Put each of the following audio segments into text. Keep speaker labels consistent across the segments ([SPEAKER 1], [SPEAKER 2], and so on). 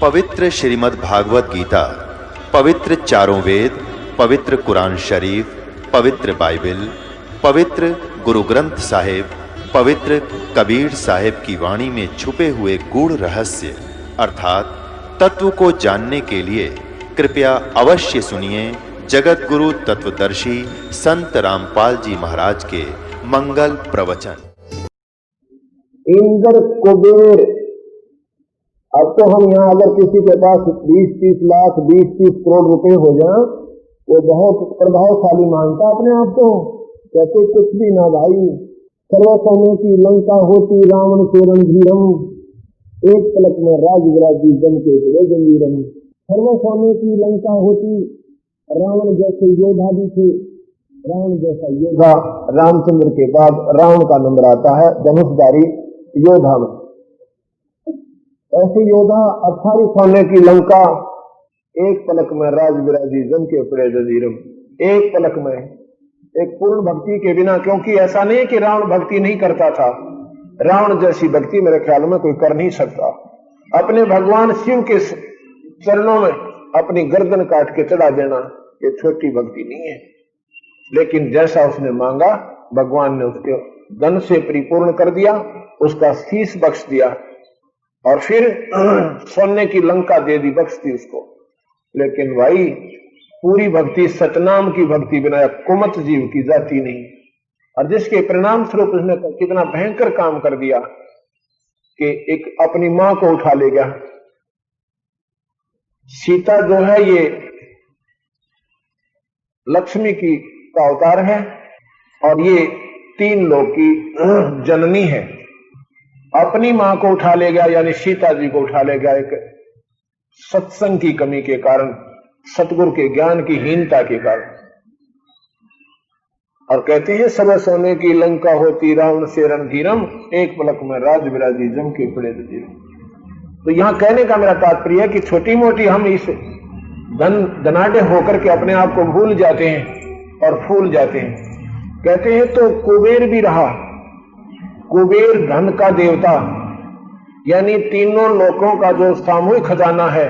[SPEAKER 1] पवित्र श्रीमद् भागवत गीता, पवित्र चारों वेद, पवित्र कुरान शरीफ, पवित्र बाइबल, पवित्र गुरु ग्रंथ साहिब, पवित्र कबीर साहिब की वाणी में छुपे हुए गूढ़ रहस्य अर्थात तत्व को जानने के लिए कृपया अवश्य सुनिए जगत गुरु तत्वदर्शी संत रामपाल जी महाराज के मंगल प्रवचन।
[SPEAKER 2] इंद्र कुबेर। अब तो हम यहाँ अगर किसी के पास 20-30 लाख 20-30 करोड़ रुपए हो जाएं, वो बहुत प्रभावशाली मानता अपने आप को। कहते कुछ भी ना भाई, सर्वसमय की लंका होती रावण से रणधीरम, एक पलक में राज विराजी जम के गंभीरम। सर्वसमय की लंका होती, रावण जैसे योद्धा भी थे, रावण जैसा योद्धा रामचंद्र के बाद रावण का नंबर आता है धनुषधारी योद्धा में। ऐसे योद्धा 18 सोने की लंका, एक पलक में राज विराजी जम के पड़े जजीरम। एक पलक में, एक पूर्ण भक्ति के बिना, क्योंकि ऐसा नहीं कि रावण भक्ति नहीं करता था, रावण जैसी भक्ति मेरे ख्याल में कोई कर नहीं सकता। अपने भगवान शिव के चरणों में अपनी गर्दन काट के चढ़ा देना ये छोटी भक्ति नहीं है, लेकिन जैसा उसने मांगा भगवान ने उसके धन से परिपूर्ण कर दिया, उसका शीश बख्श दिया और फिर सोने की लंका दे दी, बख्श दी उसको। लेकिन भाई पूरी भक्ति सतनाम की भक्ति बिना कुमत जीव की जाती नहीं। और जिसके परिणाम स्वरूप उसने कितना भयंकर काम कर दिया कि एक अपनी मां को उठा ले गया। सीता जो है ये लक्ष्मी की का अवतार है और ये 3 लोक की जननी है। अपनी मां को उठा ले गया, यानी सीता जी को उठा ले गया एक सत्संग की कमी के कारण, सतगुरु के ज्ञान की हीनता के कारण। और कहते हैं सब सोने की लंका होती रावण से रणधीरम, एक पलक में राज विराजी जम के पड़े जजीरम। तो यहां कहने का मेरा तात्पर्य है कि छोटी मोटी हम इस धनाढ़ होकर के अपने आप को भूल जाते हैं और फूल जाते हैं। कहते हैं तो कुबेर भी रहा, कुबेर धन का देवता, यानी तीनों लोकों का जो सामूहिक खजाना है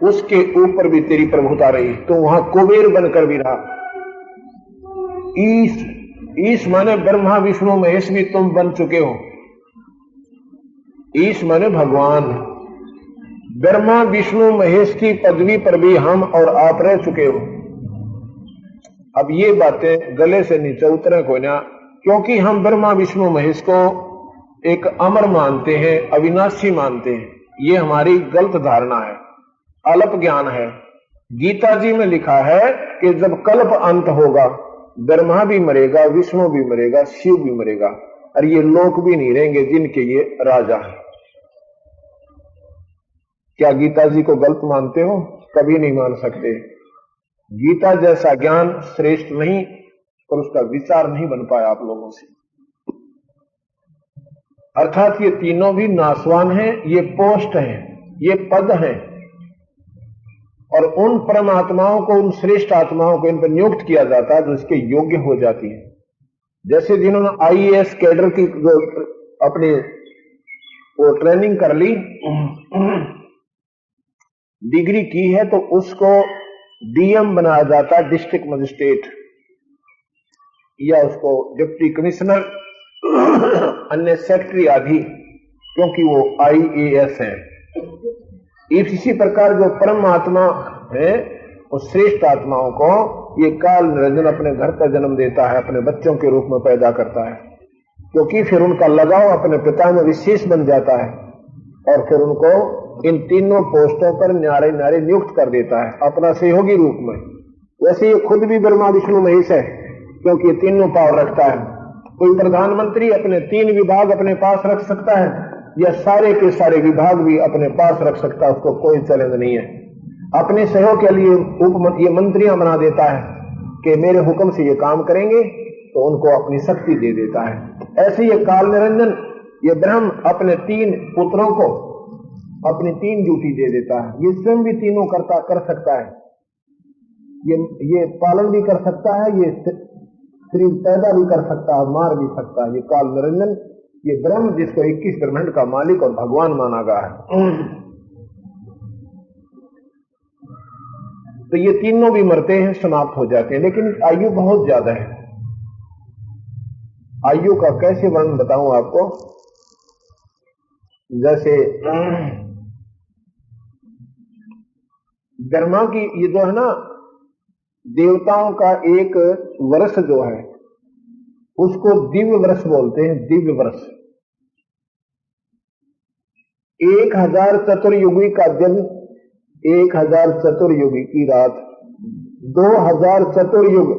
[SPEAKER 2] उसके ऊपर भी तेरी प्रभुता रही, तो वहां कुबेर बनकर भी रहा। ईश माने ब्रह्मा विष्णु महेश भी तुम बन चुके हो। ईश माने भगवान, ब्रह्मा विष्णु महेश की पदवी पर भी हम और आप रह चुके हो। अब ये बातें गले से नीचे उतरे को ना, क्योंकि हम ब्रह्मा विष्णु महेश को एक अमर मानते हैं, अविनाशी मानते हैं। ये हमारी गलत धारणा है, अल्प ज्ञान है। गीता जी में लिखा है कि जब कल्प अंत होगा ब्रह्मा भी मरेगा, विष्णु भी मरेगा, शिव भी मरेगा, और ये लोक भी नहीं रहेंगे जिनके ये राजा हैं। क्या गीता जी को गलत मानते हो? कभी नहीं मान सकते। गीता जैसा ज्ञान श्रेष्ठ नहीं, और उसका विचार नहीं बन पाया आप लोगों से। अर्थात ये तीनों भी नासवान हैं, ये पोस्ट हैं, ये पद हैं, और उन परमात्माओं को, उन श्रेष्ठ आत्माओं को इन पर नियुक्त किया जाता है जो इसके योग्य हो जाती है। जैसे जिन्होंने आईएएस कैडर की जो अपनी वो ट्रेनिंग कर ली, डिग्री की है, तो उसको डीएम बनाया जाता है, डिस्ट्रिक्ट मजिस्ट्रेट, या उसको डिप्टी कमिश्नर, अन्य सेक्रेटरी आदि, क्योंकि वो आईएएस है। इसी प्रकार जो परमात्मा है उस श्रेष्ठ आत्माओं को ये काल निरंजन अपने घर का जन्म देता है, अपने बच्चों के रूप में पैदा करता है, क्योंकि फिर उनका लगाव अपने पिता में विशेष बन जाता है, और फिर उनको इन तीनों पोस्टों पर न्यारे न्यारे नियुक्त कर देता है अपना सहयोगी रूप में। वैसे ये खुद भी ब्रह्मा विष्णु महेश है, क्योंकि ये तीनों पावर रखता है। कोई प्रधानमंत्री अपने 3 विभाग अपने पास रख सकता है, या सारे के सारे विभाग भी अपने पास रख सकता है, उसको कोई चैलेंज नहीं है। अपने सहयोग के लिए ये मंत्रियां बना देता है कि मेरे हुक्म से ये काम करेंगे, तो उनको अपनी शक्ति दे देता है। ऐसे ये काल निरंजन, ये ब्रह्म अपने 3 पुत्रों को अपनी 3 ड्यूटी दे देता है। ये स्वयं भी तीनों कर सकता है, ये पालन भी कर सकता है, ये शरीर पैदा भी कर सकता है, मार भी सकता है। ये काल निरंजन, ये ब्रह्म जिसको 21 ब्रह्मांड का मालिक और भगवान माना गया है। तो ये तीनों भी मरते हैं, समाप्त हो जाते हैं। लेकिन आयु बहुत ज्यादा है। आयु का कैसे वर्णन बताऊं आपको। जैसे ब्रह्मा की ये जो है ना, देवताओं का एक वर्ष जो है उसको दिव्य वर्ष बोलते हैं। दिव्य वर्ष 1000 चतुर्युगी का दिन, 1000 चतुर्युगी की रात, 2000 चतुर्युग,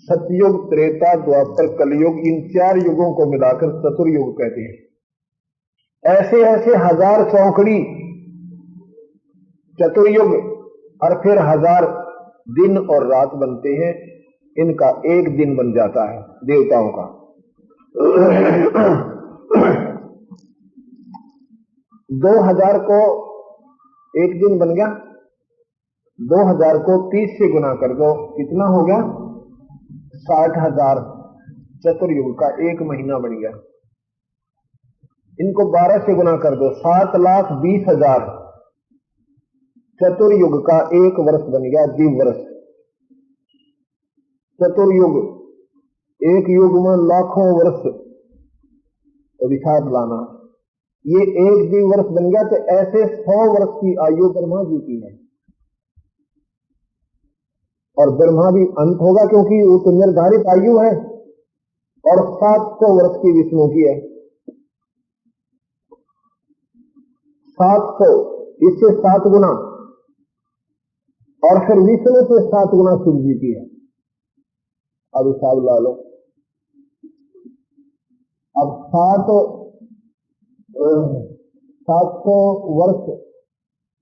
[SPEAKER 2] सतयुग, त्रेता, द्वापर, कलयुग, इन 4 युगों को मिलाकर चतुर्युग कहते हैं। ऐसे ऐसे 1000 चौकड़ी चतुर्युग और फिर 1000 दिन और रात बनते हैं। इनका एक दिन बन जाता है देवताओं का। 2000 को एक दिन बन गया, 2000 को 30 से गुना कर दो, कितना हो गया? 60,000 चतुर्युग का एक महीना बन गया। इनको 12 से गुना कर दो, 7,20,000 चतुर्युग का एक वर्ष बन गया, दिव्य वर्ष। चतुर्युग, एक युग में लाखों वर्ष, तो हिसाब लाना, ये एक दिव्य वर्ष बन गया। तो ऐसे 100 वर्ष की आयु ब्रह्मा जी की है। और ब्रह्मा भी अंत होगा, क्योंकि वो तो निर्धारित आयु है। और 700 वर्ष की विष्णु की है। 700, इससे 7 गुना, और फिर विष्णु से 7 गुना शिव जी की है। अब हिसाब ला लो। अब 700 वर्ष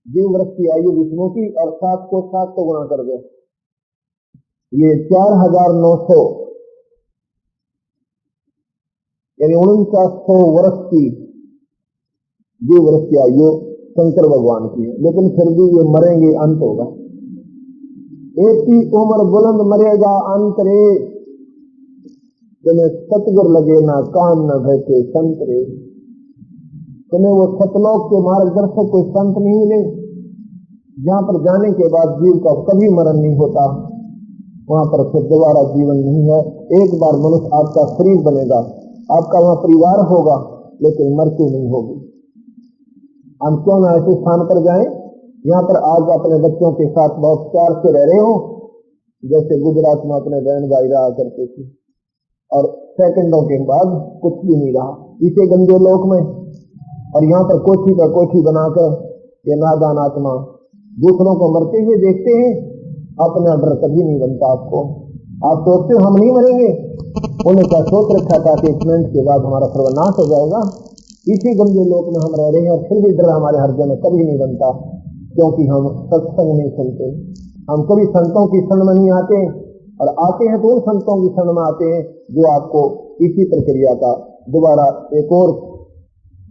[SPEAKER 2] दिव्य वर्ष की आयु विष्णु की, और 7 को 7 को गुना कर दो, ये 4,900, यानी 4900 वर्ष की दिव्य वर्ष की आयु शंकर भगवान की है। लेकिन फिर भी ये मरेंगे, अंत होगा। एती उम्र बुलंद मरेगा अंत रे, तुम्हें सतगुर लगे ना कान न भैसे संत रे। तुम्हें वो सतलोक के मार्गदर्शक कोई संत नहीं मिले, जहां पर जाने के बाद जीव का कभी मरण नहीं होता, वहां पर फिर दोबारा जीवन नहीं है। एक बार मनुष्य आपका शरीर बनेगा, आपका वहां परिवार होगा, लेकिन मृत्यु नहीं होगी। हम क्यों ना ऐसे स्थान पर जाएं, यहाँ पर आज अपने बच्चों के साथ बहुत प्यार से रह रहे हो, जैसे गुजरात में अपने बहन भाई रहा करते थे, और सेकंडों के बाद कुछ भी नहीं रहा इसे गंदे लोक में। और यहाँ पर कोठी पर कोठी बनाकर ये नादान आत्मा दूसरों को मरते हुए देखते हैं, अपना डर कभी नहीं बनता। आपको आप सोचते हो हम नहीं मरेंगे, उन्हें क्या सोच रखा था कि 1 मिनट के बाद हमारा सर्वनाश हो जाएगा। इसी गंदे लोक में हम रह रहे हैं, और फिर भी डर हमारे हृदय में कभी नहीं बनता, क्योंकि हम सत्संग नहीं सुनते। हम कभी संतों की शरण में नहीं आते, और आते हैं तो उन संतों की शरण में आते हैं जो आपको इसी प्रक्रिया का दोबारा एक और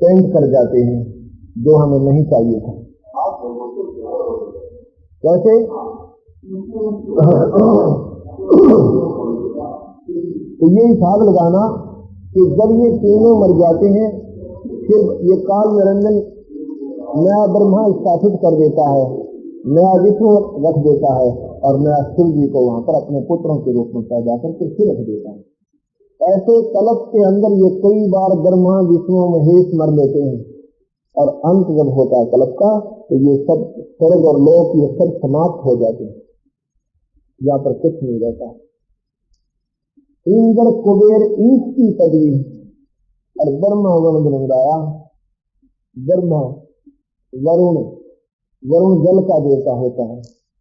[SPEAKER 2] पेंट कर जाते हैं, जो हमें नहीं चाहिए था। कैसे? तो ये हिसाब लगाना कि जब ये तीनों मर जाते हैं, फिर ये काल निरंजन नया ब्रह्मा स्थापित कर देता है, नया विष्णु रख देता है, और नया शिव जी को वहां पर अपने पुत्रों के रूप में पैदा करके फिर रख देता है। ऐसे कल्प के अंदर ये कई बार ब्रह्मा विष्णु महेश मर लेते हैं, और अंत जब होता है कल्प का, तो ये सब स्वर्ग और लोक ये सब समाप्त हो जाते हैं, यहाँ पर कुछ नहीं रहता। इंद्र कुबेर ईश की पदवी और ब्रह्मा वरुण बनवाया। ब्रह्मा वरुण जल का देवता होता है,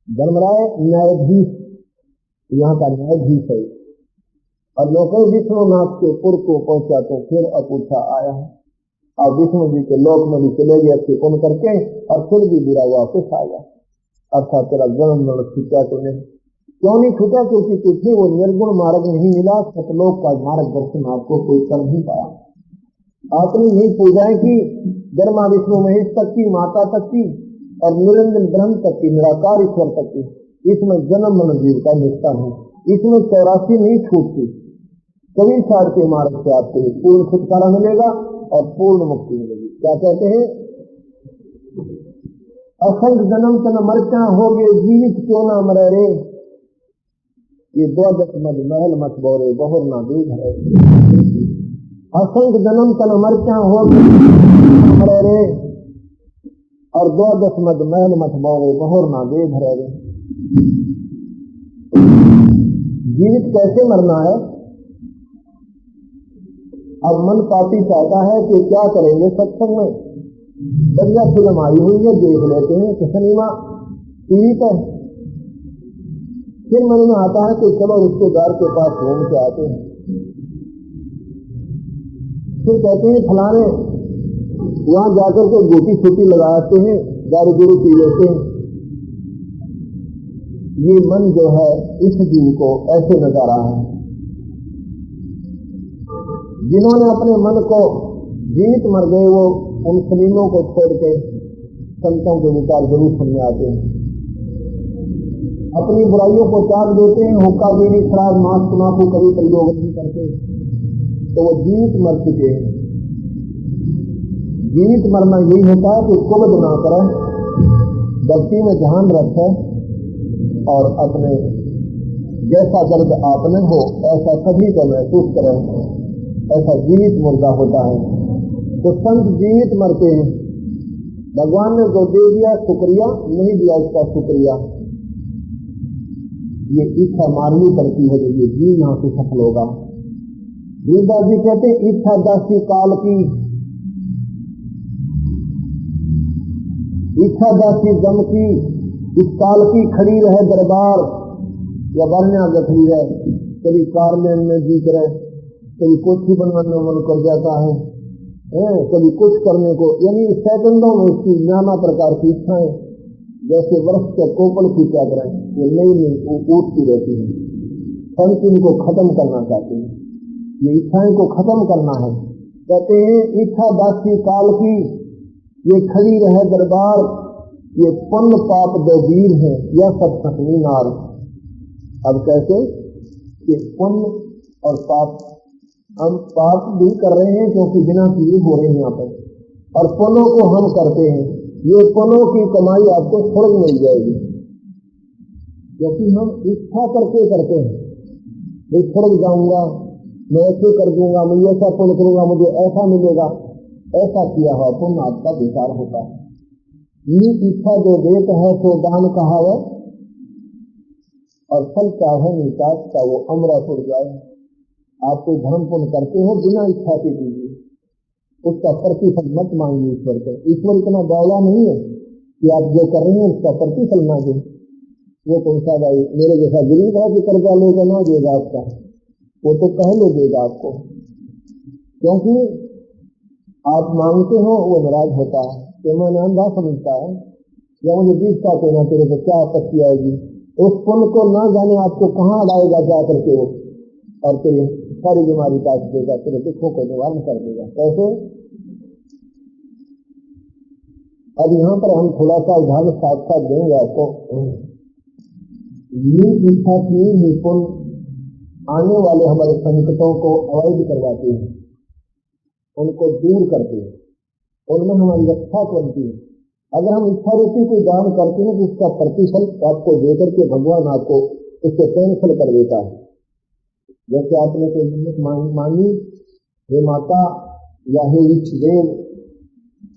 [SPEAKER 2] धर्मराय न्यायाधीश, यहाँ का न्यायाधीश है। और लोग विष्णुनाथ के पुर को पहुंचा तो फिर अपूछा आया, और विष्णु जी के लोक में भी चले गए अच्छे पुण्य करके, और फिर भी बुरा वापस आ गया। अर्थात तेरा जन्म मरण छूटा तुमने, क्यों नहीं छूटा? क्योंकि तुझे वो निर्गुण मार्ग नहीं मिला, सतलोक का मार्गदर्शन आपको कोई कर नहीं पाया। आपने यही पूजाएं की, ब्रह्मा विष्णु महेश तक की, माता तक की, और निरंजन ब्रह्म तक की, निराकार ईश्वर तक की। इसमें जन्म मरण जीव का निष्ठा नहीं, इसमें 84 नहीं छूटती। कभी सार के मार्ग से आपको पूर्ण छुटकारा मिलेगा और पूर्ण मुक्ति मिलेगी। क्या कहते हैं? असंग जन्म तन मरचा हो गए जीवित क्यों ना मरे रे, ये द्वादश मद महल मत बोरे बहुर ना दूध है। असंग जन्म तन मरचा हो गए मरे रे, और द्वादश मद महल मत बोरे बहुर ना दूध है रे। जीवित कैसे मरना है? अब मन पापी चाहता है कि क्या करेंगे सत्संग में, बढ़िया फिल्म आई हुई है देख लेते हैं कि सिनेमा टीवी पे, फिर मन में आता है कि चलो रिश्तेदार के पास घूम के आते हैं, फिर कहते हैं फलाने वहां जाकर के गोटी छुट्टी लगाते हैं, दारू दूरू पी लेते हैं। ये मन जो है इस जीव को ऐसे नजर रहा है। जिन्होंने अपने मन को जीवित मर गए वो उन सलीमों को छोड़ के संतों के विचार जरूर सुनने आते हैं, अपनी बुराइयों को त्याग देते हैं, हुक्का बीड़ी शराब मांस तम्बाकू कभी प्रयोग नहीं करते, तो वो जीवित मर चुके हैं। जीवित मरना यही होता है कि कुबद ना करें, भक्ति में ध्यान रखें और अपने जैसा दर्द आपने हो ऐसा सभी को महसूस करें, ऐसा जीवित मुर्दा होता है। तो संत जीवित मरते हैं। भगवान ने जो दे दिया शुक्रिया, नहीं दिया उसका शुक्रिया, ये इच्छा मारनी पड़ती है जो ये जीव यहां से सफल होगा। गीता जी कहते इच्छा दासी काल की, इच्छा दासी गम की, इस काल की खड़ी रहे दरबार, या बरना गठरी रहे, कभी कार लेने में जी करे, कभी कोठी बनवाने में मन कर जाता है, कभी कुछ करने को, यानी सेकंडों में इसकी नाना प्रकार की इच्छाएं जैसे वर्ष के कोपल की क्या करें, ये नई नई उठती रहती है। संत इनको खत्म करना चाहते हैं, ये इच्छाएं को खत्म करना है। कहते हैं इच्छा दासी काल की, ये खड़ी रहे दरबार, ये पुण्य पाप दो वीर है, यह सब सकनी नार। अब कैसे कि पुण्य और पाप, हम पाप भी कर रहे हैं क्योंकि बिना किए हो रहे हैं यहाँ पर, और पुण्यों को हम करते हैं, ये पुण्यों की कमाई आपको स्वर्ग मिल जाएगी, क्योंकि हम इच्छा करके करते हैं। मैं स्वर्ग जाऊंगा, मैं ऐसे कर दूंगा, मैं ऐसा पुण्य करूंगा, मुझे ऐसा मिलेगा, ऐसा किया हुआ पुण्य आपका बेकार होता है। ये इच्छा जो देत है तो दान कहावत, और फल चाहे निकास का वो अमरापुर जाए। आप कोई धर्म पुण्य करते हो बिना इच्छा के कीजिए, उसका प्रतिफल मत मांगिए ईश्वर से। ईश्वर इतना बावला नहीं है कि आप जो कर रहे हैं उसका प्रतिफल मांगे। वो कौन सा भाई मेरे जैसा गरीब है कि कर्जा लेगा ना देगा आपका, वो तो पहले देगा आपको, क्योंकि आप मांगते हो वो नाराज होता है कि मैं अंधा समझता है, या मुझे दिखता तो ना तेरे को क्या आपत्ति आएगी। उस पुण्य को ना जाने आपको कहाँ लाएगा जा करके वो, और तेरी सारी बीमारी काट देगा, तेरे दुखों को निवारण कर देगा। कैसे? अब यहाँ पर हम थोड़ा सा उदाहरण साथ साथ देंगे आपको। ये इच्छा की निपुण आने वाले हमारे संकटों को अवॉइड करवाते हैं, उनको दूर करते हैं, उनमें हमारी रक्षा करती है। अगर हम इच्छा रूपी कोई दान करते हैं तो इसका प्रतिफल आपको देकर के भगवान आपको इससे कैंसिल कर देता है। जैसे आपने कोई मन्नत मांगी, हे माता या हे इष्ट देव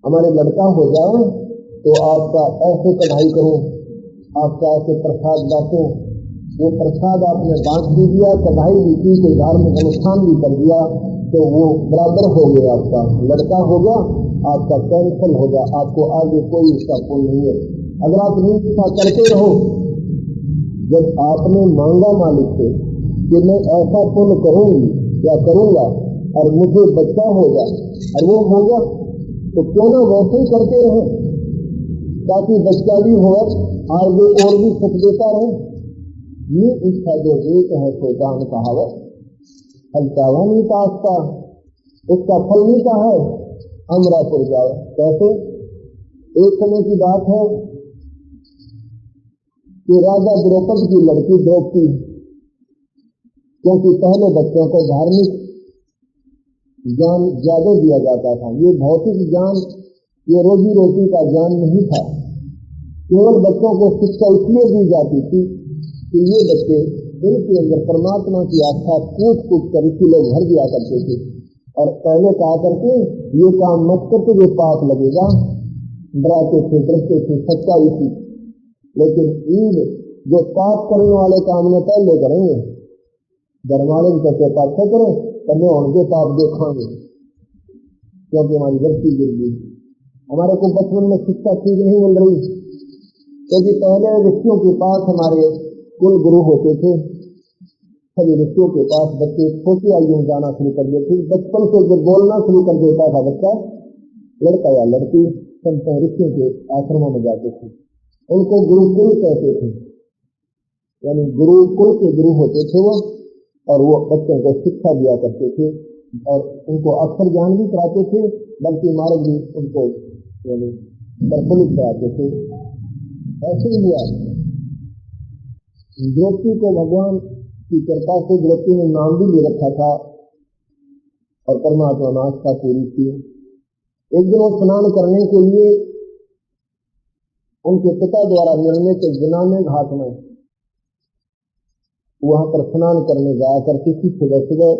[SPEAKER 2] हमारे लड़का हो जाए तो आपका ऐसे कढ़ाई करो, आपका ऐसे प्रसाद बांटो, वो प्रसाद आपने बांट भी दिया, कढ़ाई भी की, कोई धार्मिक अनुष्ठान भी कर दिया, तो वो बराबर हो गया, आपका लड़का हो गया, आपका कैंसिल हो गया, आपको आगे कोई इसका पुण्य नहीं है। अगर आप निष्ठा करते रहो, जब आपने मांगा मालिक से कि मैं ऐसा पुण्य करूंगी या करूंगा और मुझे बच्चा होगा और वो होगा, तो क्यों ना वैसे ही करते रहे ताकि बच्चा भी हो आगे और भी सुख देता रहे। ये इच्छा जो एक है शैतान कहावत, फलचावा नहीं पासता, उसका फल नहीं का है अमरापुर जाए। कैसे? एक समय की बात है कि राजा द्रौपदी की लड़की द्रौपदी, क्योंकि पहले बच्चों को धार्मिक ज्ञान ज्यादा दिया जाता था, ये भौतिक ज्ञान, ये रोजी रोटी का ज्ञान नहीं था। केवल बच्चों को शिक्षा इसलिए दी जाती थी कि ये बच्चे इनके अंदर परमात्मा की आस्था कूट कूट कर इसी लोग भर दिया करते थे। और पहले कहा करते ये काम मत करते जो पाप लगेगा, डराते थे डरते थे, सच्चाई थी। लेकिन ईद जो पाप करने वाले काम में पहले करेंगे, धर्मालय करके पाप से करें तब उनके पाप देखांगे, क्योंकि हमारी गलती गिर गई। हमारे को बचपन में शिक्षा ठीक नहीं मिल रही, क्योंकि पहले ऋषियों के पास हमारे कुल गुरु होते थे। सभी ऋषियों के पास बच्चे छोटी आयु में जाना शुरू कर देते। बचपन से जब बोलना शुरू कर देता था बच्चा, लड़का या लड़की, सब ऋषियों के आश्रमों में जाते थे। उनको गुरुकुल कहते थे, यानी गुरुकुल के गुरु होते थे वो, और वो बच्चों को शिक्षा दिया करते थे और उनको अक्षर ज्ञान भी कराते थे, बल्कि मार्ग भी उनको यानी प्रफुल्लित कराते थे। ऐसे ही हुआ द्रौपदी को भगवान की कृपा से द्रौपदी ने नाम भी ले रखा था और परमात्मा ने आस्था पूरी की। एक दिन वो स्नान करने के लिए उनके पिता द्वारा निर्मित जनाने घाट में वहां पर स्नान करने जाया करती थी। सुबह सुबह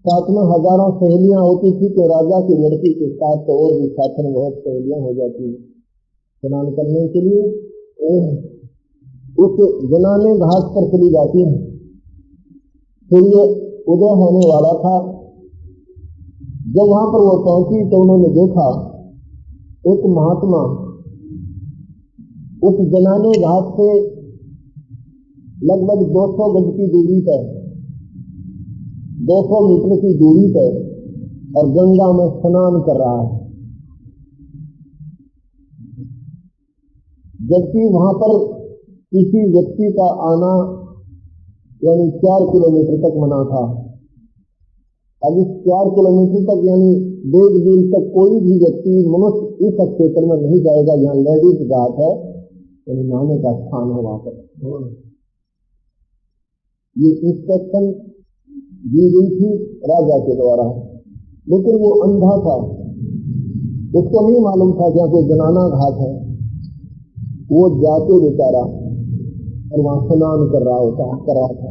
[SPEAKER 2] साथ में हजारों सहेलियां होती थी, तो राजा की लड़की के साथ तो और भी साथ में बहुत सहेलियां हो जाती स्नान करने के लिए। उस जनाने घाट पर चली जाती है। सूर्य उदय होने वाला था। जब वहां पर वो पहुंची तो उन्होंने देखा एक महात्मा उस जनाने घाट से लगभग 200 गज की दूरी पर, 200 मीटर की दूरी पर, और गंगा में स्नान कर रहा है। जबकि वहां पर किसी व्यक्ति का आना यानी 4 किलोमीटर तक मना था। अब इस 4 किलोमीटर तक यानी 1.5 मील तक कोई भी व्यक्ति मनुष्य इस क्षेत्र में नहीं जाएगा। यहाँ लेडीज घाट है, यानी नहाने का स्थान है वहां पर। ये इंस्ट्रक्शन दी गई थी राजा के द्वारा, लेकिन वो अंधा था, उसको नहीं मालूम था कि कोई जनाना घाट है। वो जाके बेचारा और वहां स्नान कर रहा था।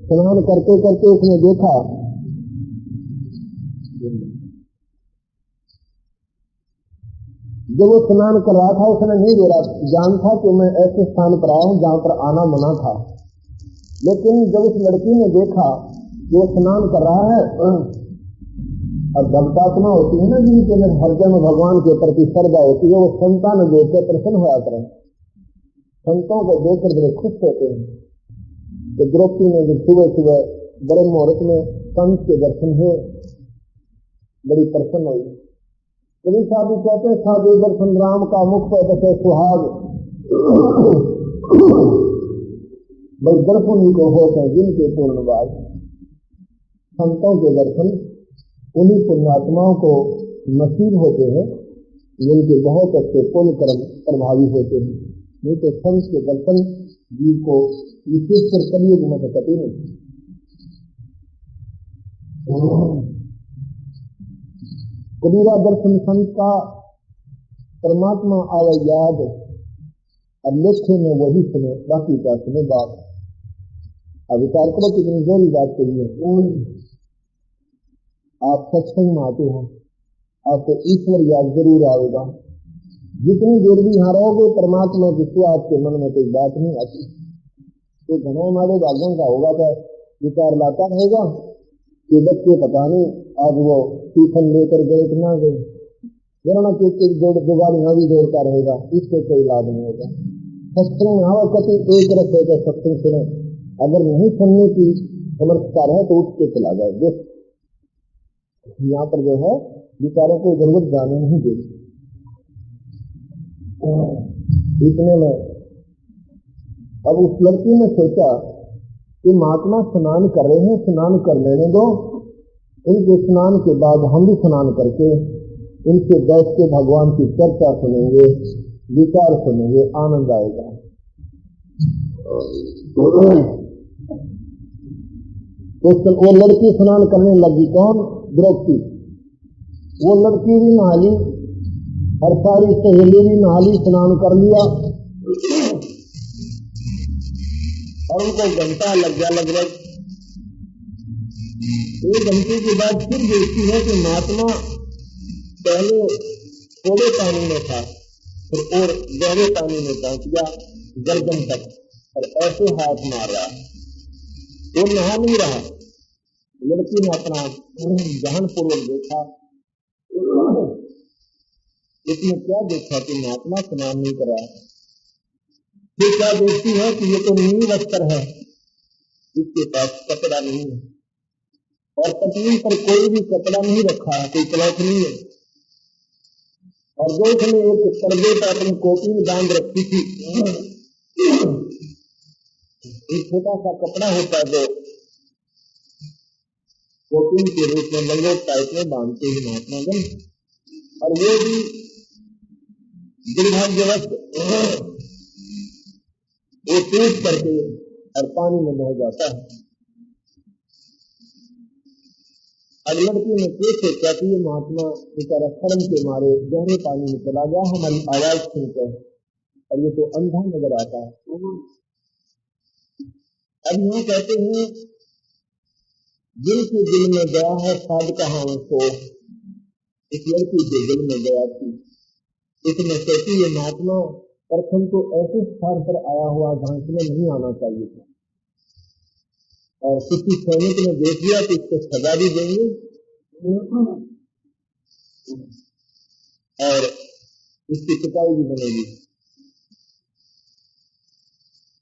[SPEAKER 2] स्नान करते करते उसने देखा जब वो स्नान कर रहा था उसने नहीं जान था कि मैं ऐसे स्थान पर आया हूं जहां पर आना मना था। लेकिन जब उस लड़की ने देखा कि वो स्नान कर रहा है, और भक्तात्मा होती है ना जिनके अंदर हर जन्म भगवान के प्रति श्रद्धा होती है, वो संतान देख के प्रसन्न होया करें, संतों को देखकर बड़े खुश होते हैं। तो द्रौपदी ने जब सुबह सुबह बड़े मुहूर्त में संत के दर्शन हुए, बड़ी प्रसन्न हुई। कभी साधु कहते हैं साधु दर्शन राम का मुख पर बसे सुहाग, भाई दर्शन ही को होते हैं जिनके पूर्णवाद। संतों के दर्शन उन्हीं पुण्यात्माओं को नसीब होते हैं जिनके बहुत अच्छे पुण्य कर्म प्रभावी होते हैं। नहीं तो संत के दर्शन जीव को विशेषकर कलियुग में कभी नहीं। कबीरा दर्शन संत का परमात्मा आवे याद, अब लेखे में वही सुने, बाकी क्या सुने बात। अब विचार करो कितनी गहरी बात कही है। आप सत्संग में आते हो, आपको ईश्वर याद जरूर आएगा। जितनी देर भी यहाँ रहोगे परमात्मा की सिवा आपके मन में कोई बात नहीं आती। तो घना हमारे भागों का होगा क्या विचार लाता रहेगा कि बच्चे पता नहीं आज वो टीफन लेकर गए कि ना गए, जरा के जुगाड़ियां भी जोड़ता रहेगा, इससे कोई लाभ नहीं होगा। सत्संग में आवा कभी एक रख होकर सत्संग सुने, अगर नहीं सुनने की समर्थता रहे तो उठ के चला जाए। देख यहाँ पर जो है विचारों को जरूरत जाने नहीं देगी। इतने में अब उस लड़की ने सोचा कि महात्मा स्नान कर रहे हैं, स्नान कर लेने दो, इनके स्नान के बाद हम भी स्नान करके इनसे बैठ के भगवान की चर्चा सुनेंगे, विचार सुनेंगे, आनंद आएगा। तो वो लड़की स्नान करने लगी। कौन? द्रौपदी। वो लड़की भी नहा ली, और सारी सहेली भी नहाली, स्नान कर लिया और उनको घंटा लग गया लगभग। एक घंटे के बाद फिर देखती है कि महात्मा पहले थोड़े पानी में था और गहरे पानी में पहुंच गया गर्दन तक और ऐसे हाथ मार रहा, वो नहा नहीं रहा। लड़की ने अपना ध्यान पूर्वक देखा, इसमें क्या देखा कि महात्मा स्नान नहीं कर रहा। फिर क्या देखती है कि ये तो नीली वस्त्र है, इसके पास कपड़ा नहीं है और पत्नी पर कोई भी कपड़ा नहीं रखा है, कोई क्लॉथ नहीं है। और जो उसने एक पर्दे पर अपनी कोपी में बांध रखी थी, एक छोटा सा कपड़ा होता है जो कोपी के रूप में लंगोट टाइप में बांधते ही महात्मा जन, और वो भी दुर्भाग्यवश वो टूट करके और पानी में बह जाता है। अब लड़की ने कैसे क्या कि ये महात्मा बेचारा शर्म के मारे गहरे पानी में चला गया हमारी आवाज सुनकर, और ये तो अंधा नजर आता है। अब यहाँ कहते हैं जिनके दिल में गया है साध कहाँ उसको, इस लड़की के दिल में गया थी। इसमें कहती ये महात्मा प्रथम तो ऐसे स्थान पर आया हुआ जहां में नहीं आना चाहिए था, और किसी सैनिक ने देख लिया तो इसको सजा भी देंगे और इसकी पिटाई भी बनेगी।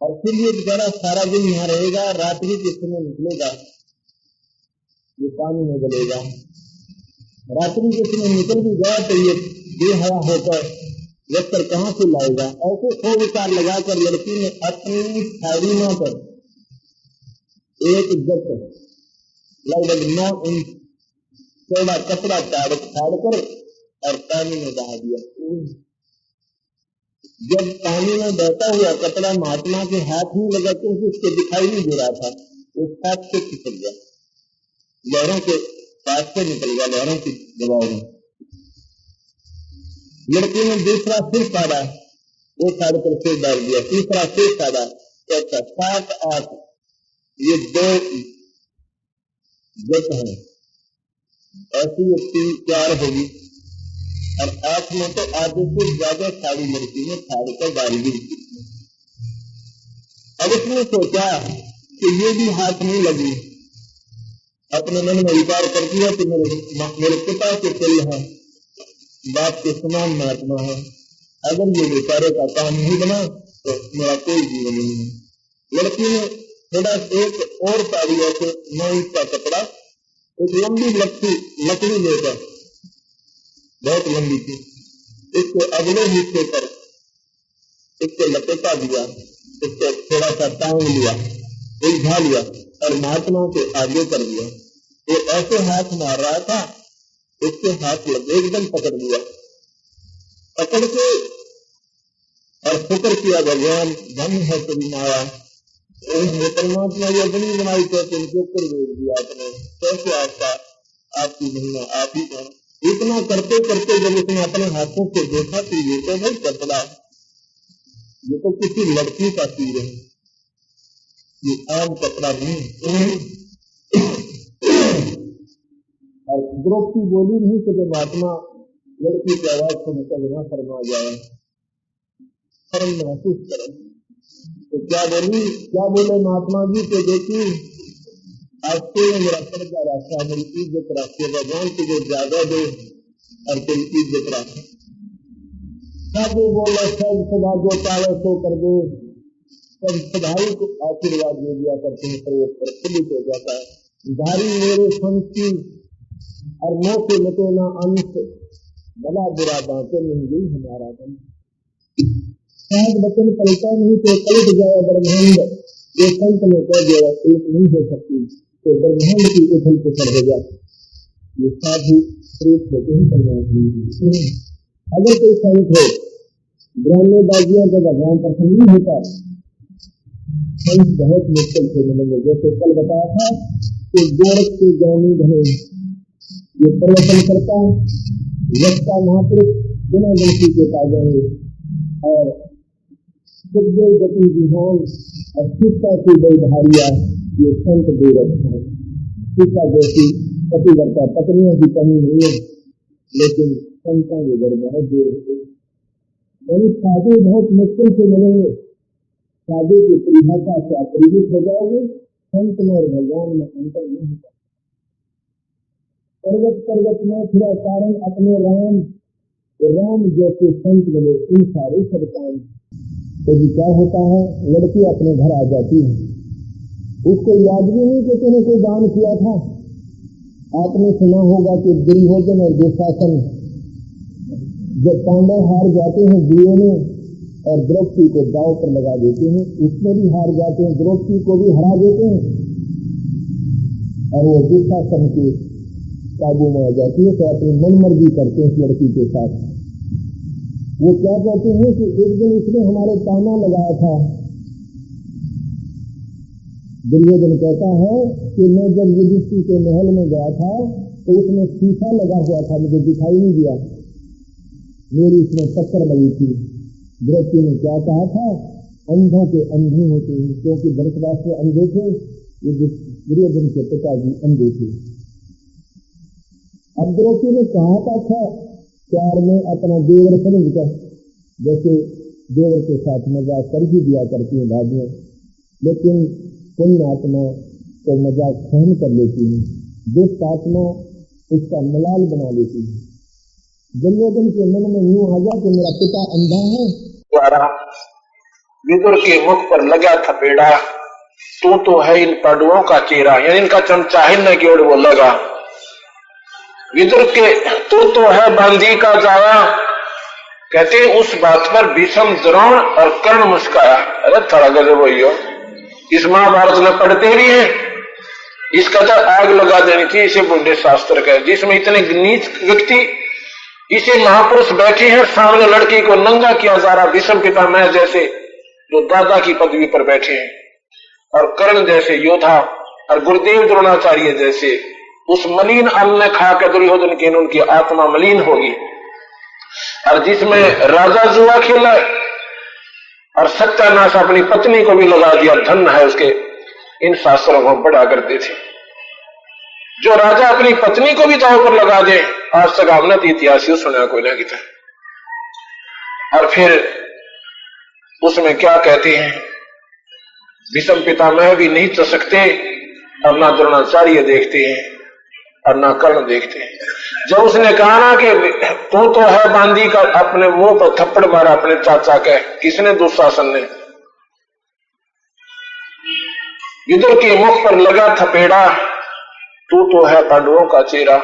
[SPEAKER 2] और फिर ये बेचारा सारा दिन यहाँ रहेगा, रात्रि के समय निकलेगा, ये पानी में गलेगा। रात्रि के समय निकल भी गया तो ये बेहया होकर वस्त्र कहाँ से लाएगा। ऐसे सौ विचार लगाकर लड़की ने अपनी थारीमा पर एक जट लगभग 9 इंच चौड़ा कपड़ा फाड़कर और पानी में बहा दिया। जब पानी में बहता हुआ कपड़ा महात्मा के हाथ ही लगा क्योंकि उसको दिखाई नहीं दे रहा था, उस हाथ से खिसक गया, लहरों के पास से निकल गया, लहरों की दबाव में। लड़की ने दूसरा सिर फाड़ा, वो फाड़ कर सिर डाल दिया, तीसरा सिर फाड़ा, ऐसा 7-8 ये 2 जट हैं, ऐसी ये 3-4 होगी। और 8 में तो आधे से ज्यादा साड़ी लड़की ने फाड़ कर डाल दी। अब उसने सोचा कि ये भी हाथ नहीं लगी, अपने मन में विचार कर दिया कि मेरे पिता के कुल है, बाप के समान महात्मा है, अगर ये बेचारे का काम नहीं बना तो मेरा कोई जीवन नहीं है। लड़की ने थोड़ा एक और साड़ी ऐसे 9 इंच का कपड़ा, एक लंबी लकड़ी लेकर, बहुत लंबी थी, इसको अगले हिस्से पर इसको लपेटा दिया, इसको थोड़ा सा टांग लिया, उलझा लिया और महात्मा के आगे कर दिया। वो ऐसे हाथ मार रहा था, उसके हाथ लगे, एकदम पकड़ लिया, पकड़ के और फिक्र किया, भगवान धन है तेरी माया, परमात्मा ये अपनी बनाई कैसे उनके ऊपर भेज दिया आपने, कैसे आपकी महिमा आप ही का। इतना करते करते जब उसने अपने हाथों से देखा तो ये तो नहीं कपड़ा, ये तो किसी लड़की का सिर है, ये आम कपड़ा नहीं। और द्रौपदी बोली नहीं कि जब महात्मा लड़की की आवाज सुनकर यहाँ फरमा जाए, शर्म महसूस करें, तो क्या बोले महात्मा जी को देखी, आज तो मेरा कर्जा रास्ता, मेरी इज्जत रास्ते, भगवान तुझे ज्यादा दे और तेरी इज्जत रास्ते। सब बोले सब सदा जो पावे सो कर दे, सब सदाई को आशीर्वाद दे दिया करते हैं, प्रयोग पर खुलित हो जाता है। धारी मेरे संत की और मोह के लटे ना अंत, भला बुरा बातें नहीं गई हमारा दम। शायद वचन पलटा नहीं तो पलट जाए ब्रह्मांड, ये संत ने कह दिया एक नहीं हो सकती तो ब्रह्मांड की उथल पुथल हो जाती। ये साधु प्रेत होते ही परमात्मा। अगर कोई संत हो ग्राम्य बाजियों का भगवान प्रसन्न नहीं होता, संत बहुत मुश्किल से मिलेंगे। जैसे कल बताया था कि गोरख के ज्ञानी धने ये प्रवचन करता है, वक्ता महापुरुष
[SPEAKER 3] बिना गलती के पाएंगे। और सुखदेव गति विहान और शिक्षा की व्यवहारिया ये संत देवत है। शिक्षा जैसी पतिव्रता पत्नियों की कमी नहीं है, लेकिन संतों के घर बहुत देर है। यानी साधु बहुत मुश्किल से मिलेंगे। साधु की परिभाषा से आप परिचित हो जाओगे। संत में और भगवान में अंतर नहीं होता। पर्वत पर्वत में फिरा कारण अपने राम जैसे संत मिले इन सारे सरकार। तो क्या होता है, लड़की अपने घर आ जाती है, उसको याद भी नहीं कि तूने कोई दान किया था। आपने सुना होगा कि दुर्योधन और दुशासन जब पांडव हार जाते हैं जुए में और द्रौपदी को दांव पर लगा देते हैं, उसमें भी हार जाते हैं, द्रौपदी को भी हरा देते हैं और वो दुशासन के काबू में आ जाती है। तो अपनी मनमर्जी करते हैं इस लड़की के साथ। वो क्या कहते हैं कि एक दिन इसने हमारे ताना लगाया था। दुर्योधन कहता है कि मैं जब युधिष्ठिर के महल में गया था तो उसमें शीशा लगा हुआ था, मुझे दिखाई नहीं दिया, मेरी इसमें टक्कर लगी थी। द्रौपदी ने क्या कहा था, अंधों के अंधे होते हैं, क्योंकि धृतराष्ट्र अंधे थे, दुर्योधन के पिताजी अंधे थे। अब द्रौपदी ने कहा था प्यार में अपना देवर समझकर, जैसे देवर के साथ मजाक कर ही दिया करती है भाभियां, लेकिन पुण्य आत्मा तो मजाक सहन कर लेती है, दुष्ट आत्मा उसका मलाल बना लेती है। दुर्योधन के मन में यूं आ गया कि मेरा पिता अंधा है।
[SPEAKER 2] द्वारा विदुर के मुख पर लगा थपेड़ा, तू तो है इन पांडवों का चेहरा, यानी इनका चमचा हिलने की ओर वो लगा। विदुर के तू तो है बांधी का जाया, कहते उस बात पर भीष्म द्रोण और कर्ण मुस्काया। अरे थोड़ा गजब वही हो, इस महाभारत में पढ़ते भी हैं, इसका तो आग लगा देनी थी इसे बुढ़े शास्त्र का, जिसमें इतने नीच व्यक्ति, इसे महापुरुष बैठे हैं, सामने लड़की को नंगा किया जा रहा, भीष्म पितामह जैसे जो दादा की पदवी पर बैठे हैं, और कर्ण जैसे योद्धा और गुरुदेव द्रोणाचार्य जैसे उस मलिन अन्न खा के दुर्योधन की उनकी आत्मा मलिन होगी। और जिसमें राजा जुआ खेला और सत्यानाश अपनी पत्नी को भी लगा दिया, धन है उसके, इन शास्त्रों को पढ़ा करते थे। जो राजा अपनी पत्नी को भी दांव पर लगा दे, आज तक हमने इतिहास सुना कोई ना किता। और फिर उसमें क्या कहते हैं, भीष्म पितामह भी नहीं चल सकते, और ना द्रोणाचार्य देखते हैं और ना कर्ण देखते हैं। जब उसने कहा ना कि तू तो है बांधी का, अपने मुंह पर थप्पड़ मारा अपने चाचा के, किसने, दुशासन ने। विदुर के मुख पर लगा थपेड़ा, तू तो है पांडवों का चेहरा,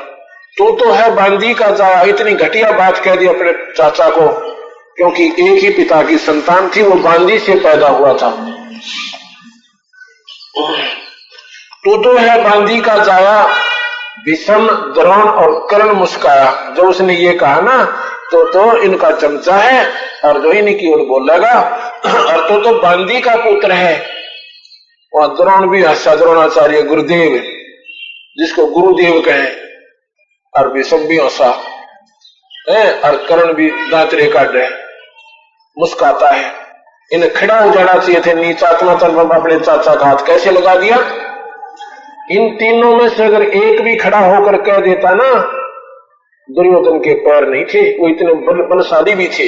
[SPEAKER 2] तू तो है बांधी का जाया। इतनी घटिया बात कह दी अपने चाचा को, क्योंकि एक ही पिता की संतान थी, वो बांधी से पैदा हुआ था। तू तो है बांधी का जाया, भीष्म द्रोण और कर्ण मुस्काया। जब उसने ये कहा ना, तो इनका चमचा है और जो इनकी ओर बोलेगा, और तो बांधी का पुत्र है। वहां द्रोण भी हंसा, द्रोणाचार्य गुरुदेव जिसको गुरुदेव कहें, और भीष्म भी हंसा है, और कर्ण भी दांतरे काट रहे, मुस्काता है। इन्हें खड़ा हो जाना चाहिए थे, नीचात्मा तरफ अपने चाचा का हाथ कैसे लगा दिया। इन तीनों में से अगर एक भी खड़ा होकर कह देता ना, दुर्योधन के पैर नहीं थे, वो इतने बलशाली भी थे।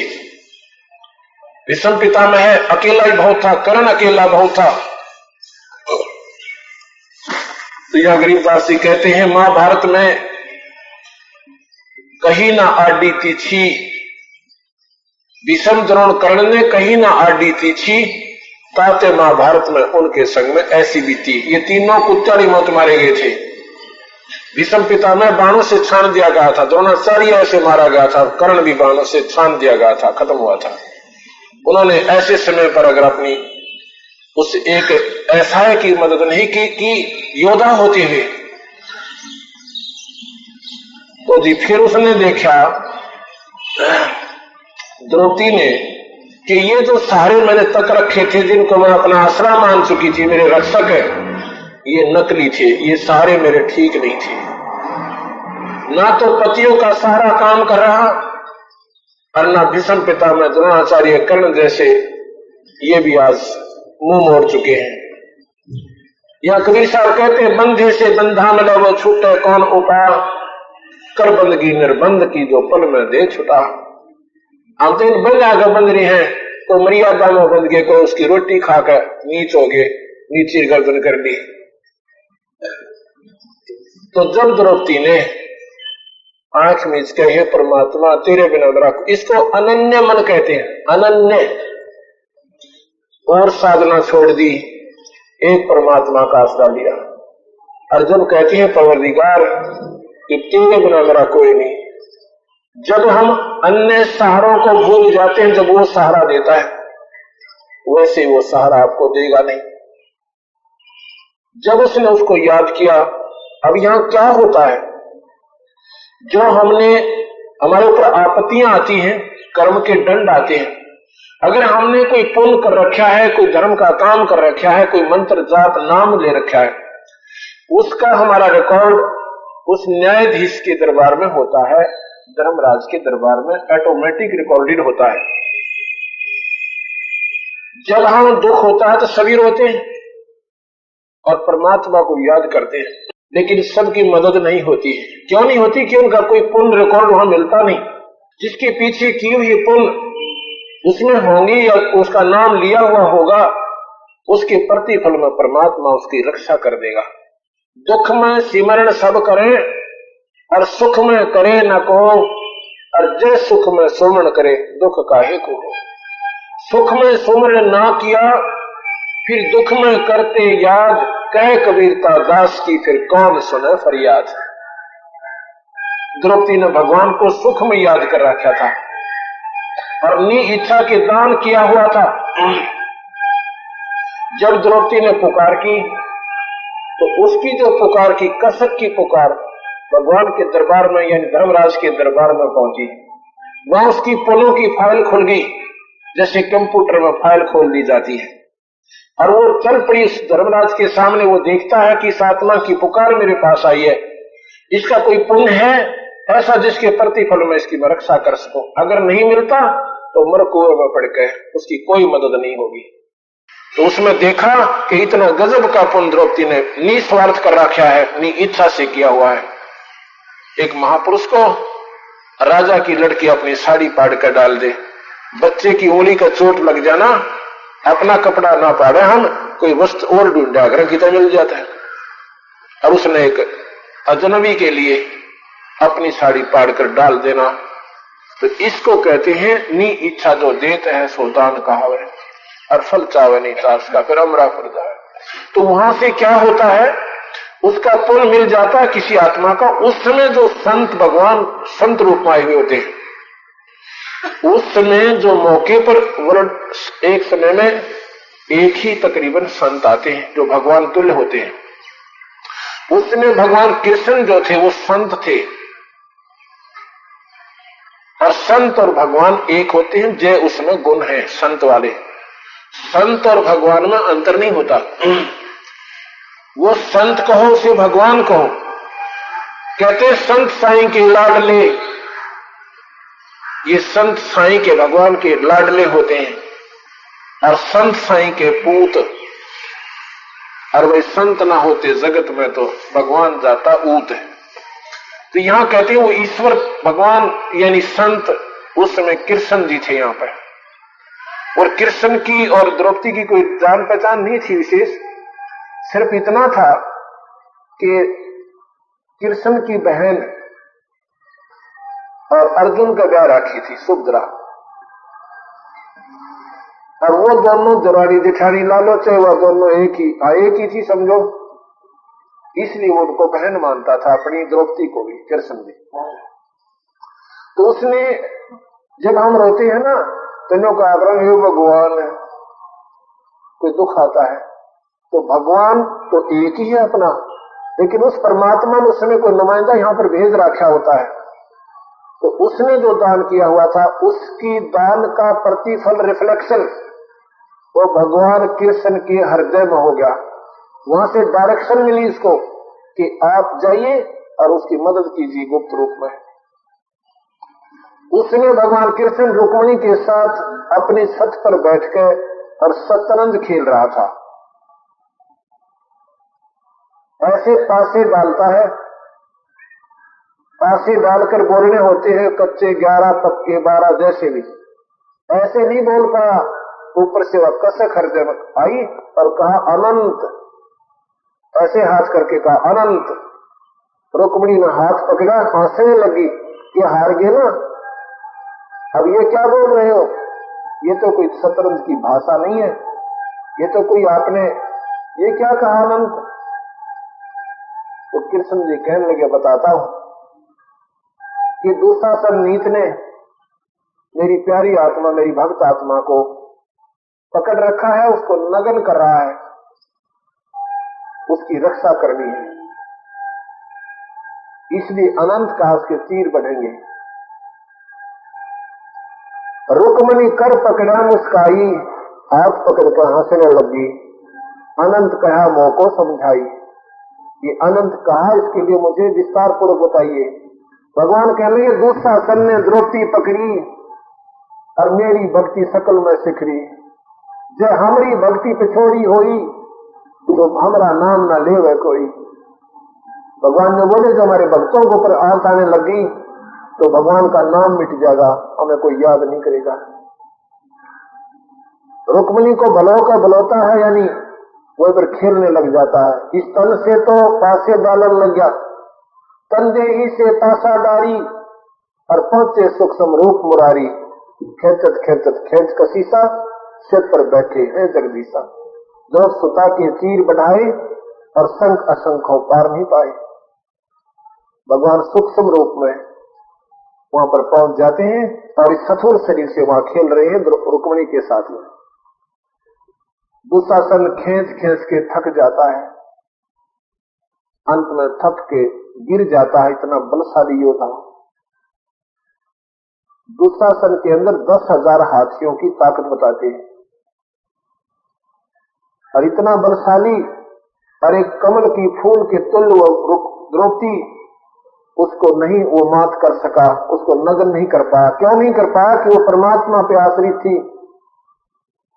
[SPEAKER 2] भीष्म पितामह अकेला ही बहुत था, कर्ण अकेला बहुत था। तो यह गरीबदास जी कहते हैं, महाभारत में कहीं ना आडी तीछी, भीष्म द्रोण कर्ण ने कहीं ना आडी तीछी, ताते महाभारत में उनके संग में ऐसी बीती। ये तीनों कुत्ताड़ी मौत मारे गए थे। भीष्म पितामह बाणों से छान दिया गया था, द्रोणाचार्य ऐसे मारा गया था, कर्ण भी बाणों से छान दिया गया था, खत्म हुआ था। उन्होंने ऐसे समय पर अगर अपनी उस एक ऐसा की मदद नहीं की योद्धा होते हुए, तो जी फिर उसने देखा द्रौपदी ने कि ये जो सारे मैंने तक रखे थे, जिनको मैं अपना आसरा मान चुकी थी, मेरे रक्षक है, ये नकली थे, ये सारे मेरे ठीक नहीं थे। ना तो पतियों का सारा काम कर रहा, और न भीष्म पितामह द्रोणाचार्य कर्ण जैसे ये भी आज मुंह मोड़ चुके हैं। या कबीर साहब कहते हैं, बंधे से बंधा मिला वो छूटे कौन उपाय, कर बंदगी निर्बंध की जो पल में दे छुटा। हम तो इन बंधा का बंध रहे हैं, तो मर्यादा में बंध गए, को उसकी रोटी खाकर नीच हो गए, नीचे गर्दन कर दी। तो जब द्रौपदी ने आंख मीच के, हे परमात्मा तेरे बिना मेरा, इसको अनन्य मन कहते हैं, अनन्य, और साधना छोड़ दी, एक परमात्मा का आसरा लिया। और जब कहती है परवरदिगार कि तेरे बिना मेरा कोई नहीं, जब हम अन्य सहारों को भूल जाते हैं, जब वो सहारा देता है, वैसे वो सहारा आपको देगा नहीं। जब उसने उसको याद किया, अब यहां क्या होता है, जो हमने, हमारे ऊपर आपत्तियां आती हैं, कर्म के दंड आते हैं, अगर हमने कोई पुण्य कर रखा है, कोई धर्म का काम कर रखा है, कोई मंत्र जाप नाम ले रखा है, उसका हमारा रिकॉर्ड उस न्यायाधीश के दरबार में होता है, धर्मराज के दरबार में ऑटोमेटिक रिकॉर्डेड होता है। जब हम दुख होता है तो सभी रोते हैं और परमात्मा को याद करते हैं, लेकिन सबकी मदद नहीं होती। क्यों नहीं होती? कि उनका कोई पुण्य रिकॉर्ड वहां मिलता नहीं। जिसके पीछे की हुई पुण्य उसमें होंगी या उसका नाम लिया हुआ होगा, उसके प्रतिफल में परमात्मा उसकी रक्षा कर देगा। दुख में सिमरण सब करें और सुख में करे न को, और जय सुख में सुमरण करे दुख काहे को हो। सुख में सुमरण ना किया, फिर दुख में करते याद, कहे कबीरता दास की फिर कौन सुने फरियाद। द्रौपदी ने भगवान को सुख में याद कर रखा था और नी इच्छा के दान किया हुआ था। जब द्रौपदी ने पुकार की तो उसकी जो पुकार की, कसक की पुकार भगवान के दरबार में यानी धर्मराज के दरबार में पहुंची। वहां उसकी पुलों की फाइल खुल गई, जैसे कंप्यूटर में फाइल खोल दी जाती है, और वो चल पड़ी उस धर्मराज के सामने। वो देखता है कि इस आत्मा की पुकार मेरे पास आई है, इसका कोई पुण्य है ऐसा जिसके प्रतिफल में इसकी मैं रक्षा कर सकूं। अगर नहीं मिलता तो मर कुएं में पड़ गए, उसकी कोई मदद नहीं होगी। तो उसमें देखा कि इतना गजब का पुण्य द्रौपदी ने निस्वार्थ कर रखा है, नि इच्छा से किया हुआ है। एक महापुरुष को राजा की लड़की अपनी साड़ी पाड़ कर डाल दे, बच्चे की उंगली का चोट लग जाना, अपना कपड़ा ना पाड़े, हम कोई वस्त्र और ढूंढा अगर कितना मिल जाता है। और उसने एक अजनबी के लिए अपनी साड़ी पाड़ कर डाल देना, तो इसको कहते हैं नी इच्छा जो देते हैं सो दान कहावे, और फल चावे नहीं तास का फिर अमरा फर जाए। तो वहां से क्या होता है, उसका पुण्य मिल जाता है किसी आत्मा का। उस समय जो संत भगवान संत रूप में आए हुए होते हैं, उस समय जो मौके पर वर्ल्ड एक समय में एक ही तकरीबन संत आते हैं जो भगवान तुल्य होते हैं। उस समय भगवान कृष्ण जो थे वो संत थे, और संत और भगवान एक होते हैं। जय उसमें गुण है संत वाले, संत और भगवान में अंतर नहीं होता। वो संत कहो उसे भगवान कहो, कहते संत साईं के लाडले, ये संत साईं के भगवान के लाडले होते हैं, और संत साईं के पूत। और वे संत ना होते जगत में तो भगवान जाता ऊत है। तो यहां कहते हैं वो ईश्वर भगवान यानी संत उस समय कृष्ण जी थे यहां पर। और कृष्ण की और द्रौपदी की कोई जान पहचान नहीं थी विशेष, सिर्फ इतना था कि कृष्ण की बहन और अर्जुन का ब्याह राखी थी सुभद्रा, और वो दोनों दराड़ी जेठानी लालो चाहे वह दोनों एक ही थी समझो, इसलिए वो उनको बहन मानता था, अपनी द्रौपदी को भी कृष्ण जी। तो उसने जब हम रोते हैं ना तो का आग्रह हे भगवान, कोई दुख आता है तो भगवान तो एक ही है अपना, लेकिन उस परमात्मा ने उस समय कोई नुमाइंदा यहां पर भेज रखा होता है। तो उसने जो दान किया हुआ था उसकी दान का प्रतिफल रिफ्लेक्शन वो भगवान कृष्ण के हृदय में हो गया। वहां से डायरेक्शन मिली इसको कि आप जाइए और उसकी मदद कीजिए गुप्त रूप में। उसने भगवान कृष्ण रुक्मिणी के साथ अपनी छत पर बैठकर और शतरंज खेल रहा था। ऐसे पासे डालता है, पासे डालकर बोलने होते हैं कच्चे 11 पक्के 12 जैसे भी। ऐसे नहीं बोल पाया, ऊपर से वह कसक हृदय में आई और कहा अनंत, ऐसे हाथ करके कहा अनंत। रुक्मिणी ने हाथ पकड़ा, हंसने लगी कि हार गए ना, अब ये क्या बोल रहे हो, ये तो कोई शतरंज की भाषा नहीं है, ये तो कोई आपने ये क्या कहा अनंत। तो कृष्ण जी कहने लगे बताता हूं कि दुशासन नीच ने मेरी प्यारी आत्मा, मेरी भक्त आत्मा को पकड़ रखा है, उसको नग्न कर रहा है, उसकी रक्षा करनी है, इसलिए अनंत का उसके तीर बढ़ेंगे। रुक्मिणी कर पकड़ा, मुस्काई, हाथ पकड़कर हंसने लगी। अनंत कहा मोह को समझाई। ये अनंत कहा, इसके लिए मुझे विस्तार पूर्वक बताइए। भगवान कह रहे दुशासन ने द्रौपदी पकड़ी और मेरी भक्ति सकल में सिखरी। जब हमारी भक्ति पिछोड़ी हुई तो हमारा नाम ना ले कोई। भगवान ने बोले जो हमारे भक्तों के ऊपर आंच आने लगी तो भगवान का नाम मिट जाएगा, हमें कोई याद नहीं करेगा। रुक्मिणी को भलो का भलोता है, यानी वो पर खेलने लग जाता है। इस तन से तो पासे डालन लग गया, तंदे ही से पासा डारी और पहुंचे सूक्ष्म रूप मुरारी। खेचत खेचत खेच कसीसा, सिर पर बैठे है जगदीशा। जो सुता के तीर बढ़ाए और शंख असंख्यों पार नहीं पाए। भगवान सूक्ष्म रूप में वहां पर पहुंच जाते हैं और इस स्थूल शरीर से वहां खेल रहे हैं रुक्मिणी के साथ में। दुशासन खींच खींच के थक जाता है, अंत में थक के गिर जाता है। इतना बलशाली योद्धा। दुशासन के अंदर 10,000 हाथियों की ताकत बताते हैं और इतना बलशाली, और एक कमल की फूल के तुल्य द्रौपदी उसको नहीं वो मात कर सका, उसको नग्न नहीं कर पाया। क्यों नहीं कर पाया कि वो परमात्मा पे आश्रित थी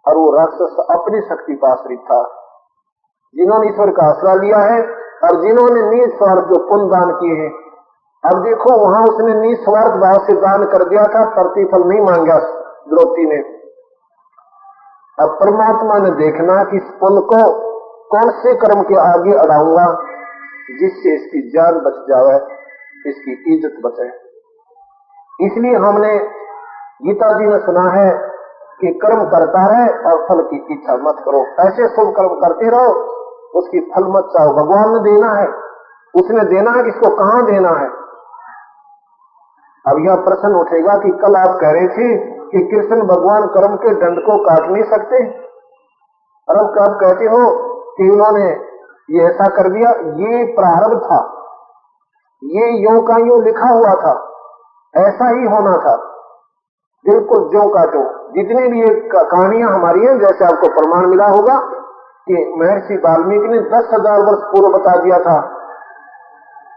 [SPEAKER 2] और वो राक्षस अपनी शक्ति पर आश्रित था। जिन्होंने ईश्वर का आश्रय लिया है और जिन्होंने निस्वार्थ जो पुण्य दान किए हैं, अब देखो वहां उसने निस्वार्थ भाव से दान कर दिया था, प्रतिफल नहीं मांगा द्रौपदी ने। अब परमात्मा ने देखना कि इस पुण्य को कौन से कर्म के आगे अड़ाऊंगा जिससे इसकी जान बच जावे, इसकी इज्जत बचे। इसलिए हमने गीता जी में सुना है कि कर्म करता रहे और फल की इच्छा मत करो। ऐसे शुभ कर्म करते रहो, उसकी फल मत चाहो। भगवान ने देना है, उसने देना है, किसको कहां देना है। अब यह प्रश्न उठेगा कि कल आप कह रहे थे कि कृष्ण भगवान कर्म के दंड को काट नहीं सकते, और अब कब कहते हो कि उन्होंने ये ऐसा कर दिया। ये प्रारब्ध था, ये यों का यों लिखा हुआ था, ऐसा ही होना था, बिल्कुल ज्यों का त्यों। जितनी भी कहानियां हमारी हैं, जैसे आपको प्रमाण मिला होगा कि महर्षि वाल्मीकि ने 10,000 वर्ष पूर्व बता दिया था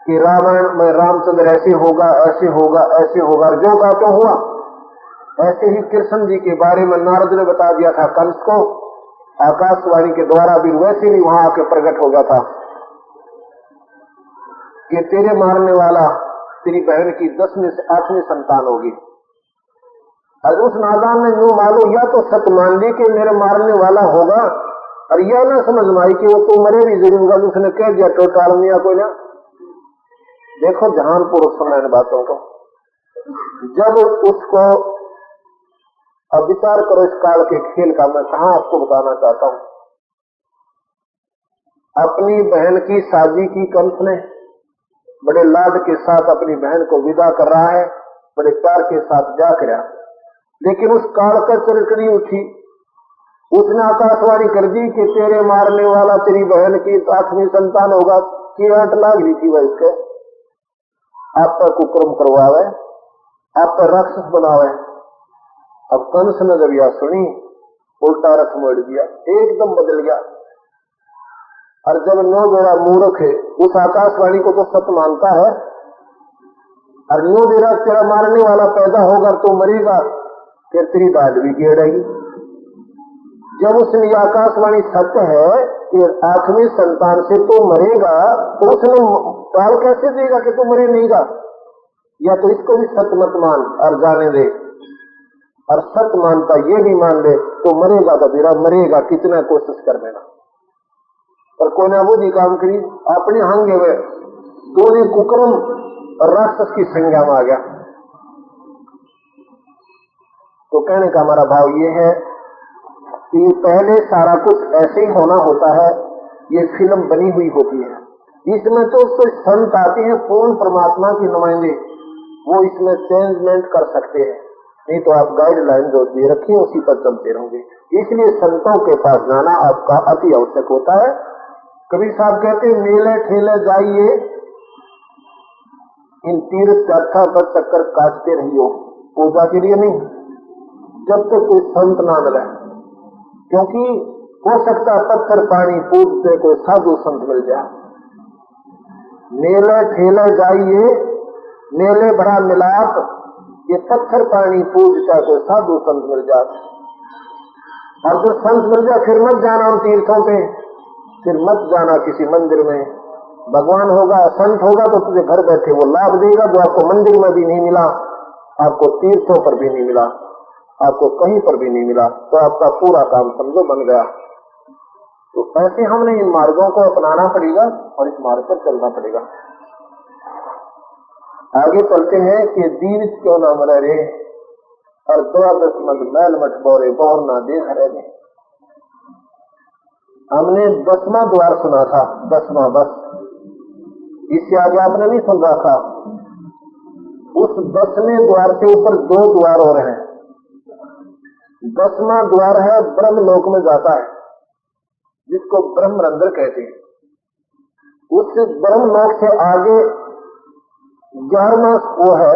[SPEAKER 2] कि रामायण में रामचंद्र ऐसे होगा, ऐसे होगा, ऐसे होगा, ज्यों का त्यों हुआ। ऐसे ही कृष्ण जी के बारे में नारद ने बता दिया था कंस को, आकाशवाणी के द्वारा भी वैसे भी वहां आके प्रकट हो गया था कि तेरे मारने वाला तेरी बहन की 10वीं से 8वीं संतान होगी। और उस नादान ने यूं मालूम या तो सत्य मान ली कि मेरे मारने वाला होगा, और यह ना समझ में आई कि वो तो मरे भी जरूर होगा। उसने कह दिया तो टाल दिया कोई ना। देखो जहान पूर्वक सुना इन बातों को। जब उसको अब विचार करो इस काल के खेल का, मैं कहां आपको बताना चाहता हूं। अपनी बहन की शादी की कंस ने बड़े लाड के साथ अपनी बहन को विदा कर रहा है, बड़े प्यार के साथ जा कर, लेकिन उस काल का चरकड़ी उठी। उसने आकाशवाणी कर दी कि तेरे मारने वाला तेरी बहन की 8वीं संतान होगा। किराट लाग रही थी वह इसके, आप पर कुकर्म करवावे, आप पर राक्षस बनावे। अब कंस ने जब यह सुनी, उल्टा रथ मोड़ दिया, एकदम बदल गया। और जब नो बेड़ा मूर्ख है, उस आकाशवाणी को तो सत्य मानता है, और न्यू देरा तेरा मारने वाला पैदा होगा तो मरेगा, फिर तेरी दाद भी गिरेगी। जब उसने आकाशवाणी सत्य है कि 8वीं संतान से तो मरेगा, तो उसने काल कैसे देगा कि तू मरे नहीं गा? या तो इसको भी सत्य मत मान और जाने दे, और सत्य मानता ये भी मान ले तो मरेगा तो मेरा मरेगा, कितना कोशिश कर लेना। पर कोई ना वो जी काम करी अपने हंगे में दोने कुकर्म और राक्षस की संज्ञा में आ गया। तो कहने का हमारा भाव ये है कि पहले सारा कुछ ऐसे ही होना होता है, ये फिल्म बनी हुई होती है। इसमें तो संत आते हैं पूर्ण परमात्मा के नुमाइंदे, वो इसमें चेंजमेंट कर सकते हैं, नहीं तो आप गाइडलाइन जो दे रखी है उसी पर चलते रहोगे। इसलिए संतों के पास जाना आपका अति आवश्यक होता है। कबीर साहब कहते हैं मेले ठेले जाइए, इन तीर्थ यात्रा पर चक्कर काटते रहियो, पूजा के लिए नहीं, जब तक कोई संत ना मिले। क्योंकि हो सकता है पत्थर पानी पूजते कोई साधु संत मिल जाए। मेले ठेले जाइए, मेले बड़ा मिलाप, ये पत्थर पानी पूजता कोई साधु संत मिल जाए। और जो संत मिल जाए फिर मत जाना उन तीर्थों पे, फिर मत जाना किसी मंदिर में। भगवान होगा, संत होगा तो तुझे घर बैठे वो लाभ देगा जो आपको मंदिर में भी नहीं मिला, आपको तीर्थों पर भी नहीं मिला, आपको कहीं पर भी नहीं मिला, तो आपका पूरा काम समझो बन गया। तो ऐसे हमने इन मार्गों को अपनाना पड़ेगा और इस मार्ग पर चलना पड़ेगा। आगे चलते हैं कि दीवित क्यों ना मरे रे, और 12 मत मैल मठ बोरे बोर ना दे हरे ने। हमने 10वां द्वार सुना था, 10वां बस, इससे आगे आपने नहीं सुन रहा था। उस 10वें द्वार से ऊपर 2 द्वार और हैं। 10वां द्वार है ब्रह्म लोक में जाता है, जिसको ब्रह्मरंध्र कहते हैं। उस ब्रह्म लोक से आगे 11वां वो है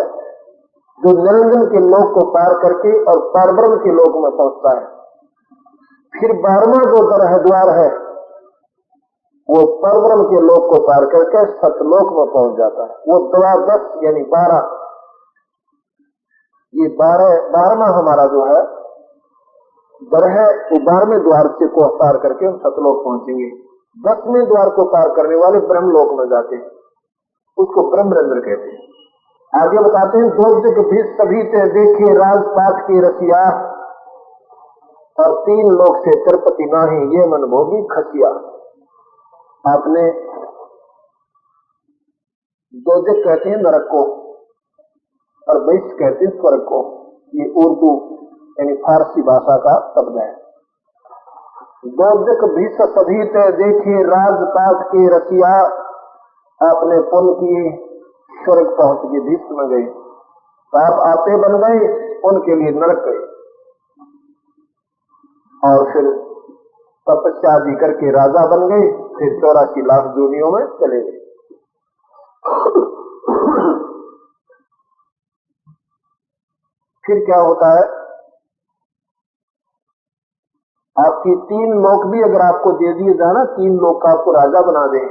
[SPEAKER 2] जो निरंजन के लोक को पार करके और पारब्रह्म के लोक में पहुंचता है। फिर 12वां जो द्वार है वो परब्रह्म के लोक को पार करके सतलोक में पहुंच जाता है। वो 10 यानी 12, ये 12वां हमारा जो है दर है, वो 12वें द्वार से को पार करके हम सतलोक पहुंचेंगे। 10वें द्वार को पार करने वाले ब्रह्मलोक में जाते हैं, उसको ब्रह्मरंध्र कहते हैं। आगे बताते हैं दो दिक भी सभी ते देखे राजपाट की रसिया, और 3 लोक से तिरुपति नाही ये मन भोगी खसिया। आपने दो दिक कहते हैं नरक को और 22 कहते हैं स्वर्ग को। ये उर्दू यानी फारसी भाषा का शब्द है। दो दिक भी सभी ते देखे राजपाट की रसिया, आपने पुण्य किए स्वर्ग पहुंच गए, भीष्म में गए, आप आपे बन गए, उनके लिए नरक गए, और फिर तपस्या भी करके राजा बन गए, फिर 84 लाख दुनियों में चले गए। फिर क्या होता है, आपकी 3 लोक भी अगर आपको दे दिए जाए ना, 3 लोक का आपको राजा बना दे,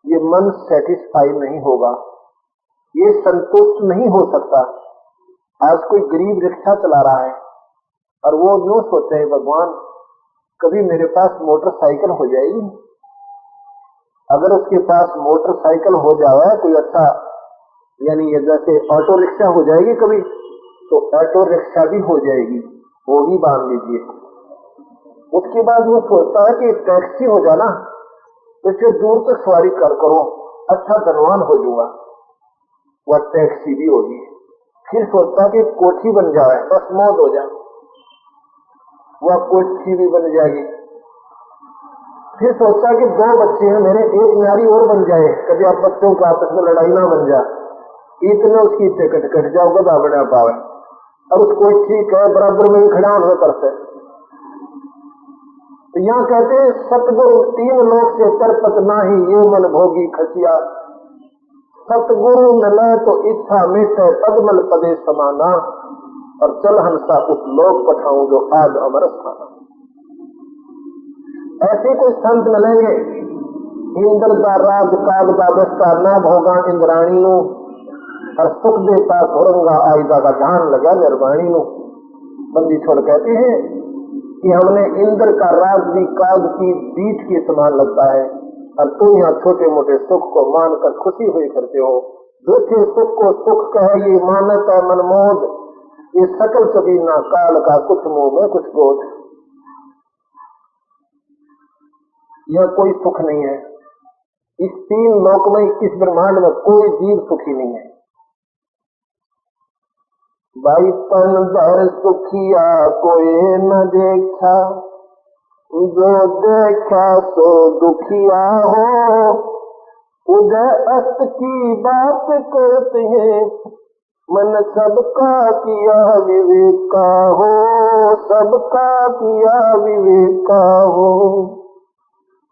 [SPEAKER 2] ये मन सेटिस्फाई नहीं होगा, ये संतुष्ट नहीं हो सकता। आज कोई गरीब रिक्शा चला रहा है और वो यूं सोचते हैं भगवान कभी मेरे पास मोटरसाइकिल हो जाएगी। अगर उसके पास मोटरसाइकिल हो जाए कोई अच्छा, यानी ये जैसे ऑटो रिक्शा हो जाएगी कभी, तो ऑटो रिक्शा भी हो जाएगी, वो भी बांध लीजिए। उसके बाद वो सोचता है कि टैक्सी हो जाना, इससे दूर तक सवारी करो, अच्छा धनवान हो जाऊंगा, वह टैक्सी भी होगी। फिर सोचता कि कोठी बन जाए, बस मौज हो जाए, वह कोठी भी बन जाएगी। फिर सोचता कि 2 बच्चे हैं मेरे, एक नारी और बन जाए, कभी आप बच्चों को आपस में लड़ाई ना बन जाए, इतने उसकी टिकट कट जाओ गदा बना पावे, और उस कोठी के बराबर में ही खड़ा होने करते। तो यहाँ कहते हैं सतगुरु 3 लोक से तरपत नाही ये मन भोगी खसिया। सतगुरु मिले तो इच्छा मिटे पद्मल पदे समाना, और चल हंसा उस लोक पठाऊं जो आज अमर स्थाना। ऐसे कोई संत मिलेंगे, इंद्र का राज काग का बस्ता ना भोगा इंद्राणी नो, और सुख देता धुरंगा आयदा का ध्यान लगा निर्वाणी नो। बंदी छोड़ कहते हैं कि हमने इंद्र का राज भी काग की बीट के समान लगता है, और तुम यहाँ छोटे मोटे सुख को मानकर खुशी हुई करते हो। झूठे सुख को सुख कहे ये मानत है मनमोद, ये सकल कभी ना काल का कुछ मोह में कुछ बोध। यह कोई सुख नहीं है। इस 3 लोक में, इस ब्रह्मांड में कोई जीव सुखी नहीं है। भाई तन भर सुखिया कोई न देखा, जो देखा सो दुखिया हो। उदय अस्त की बात करते हैं, मन सबका किया विवेका हो, सबका किया विवेका हो।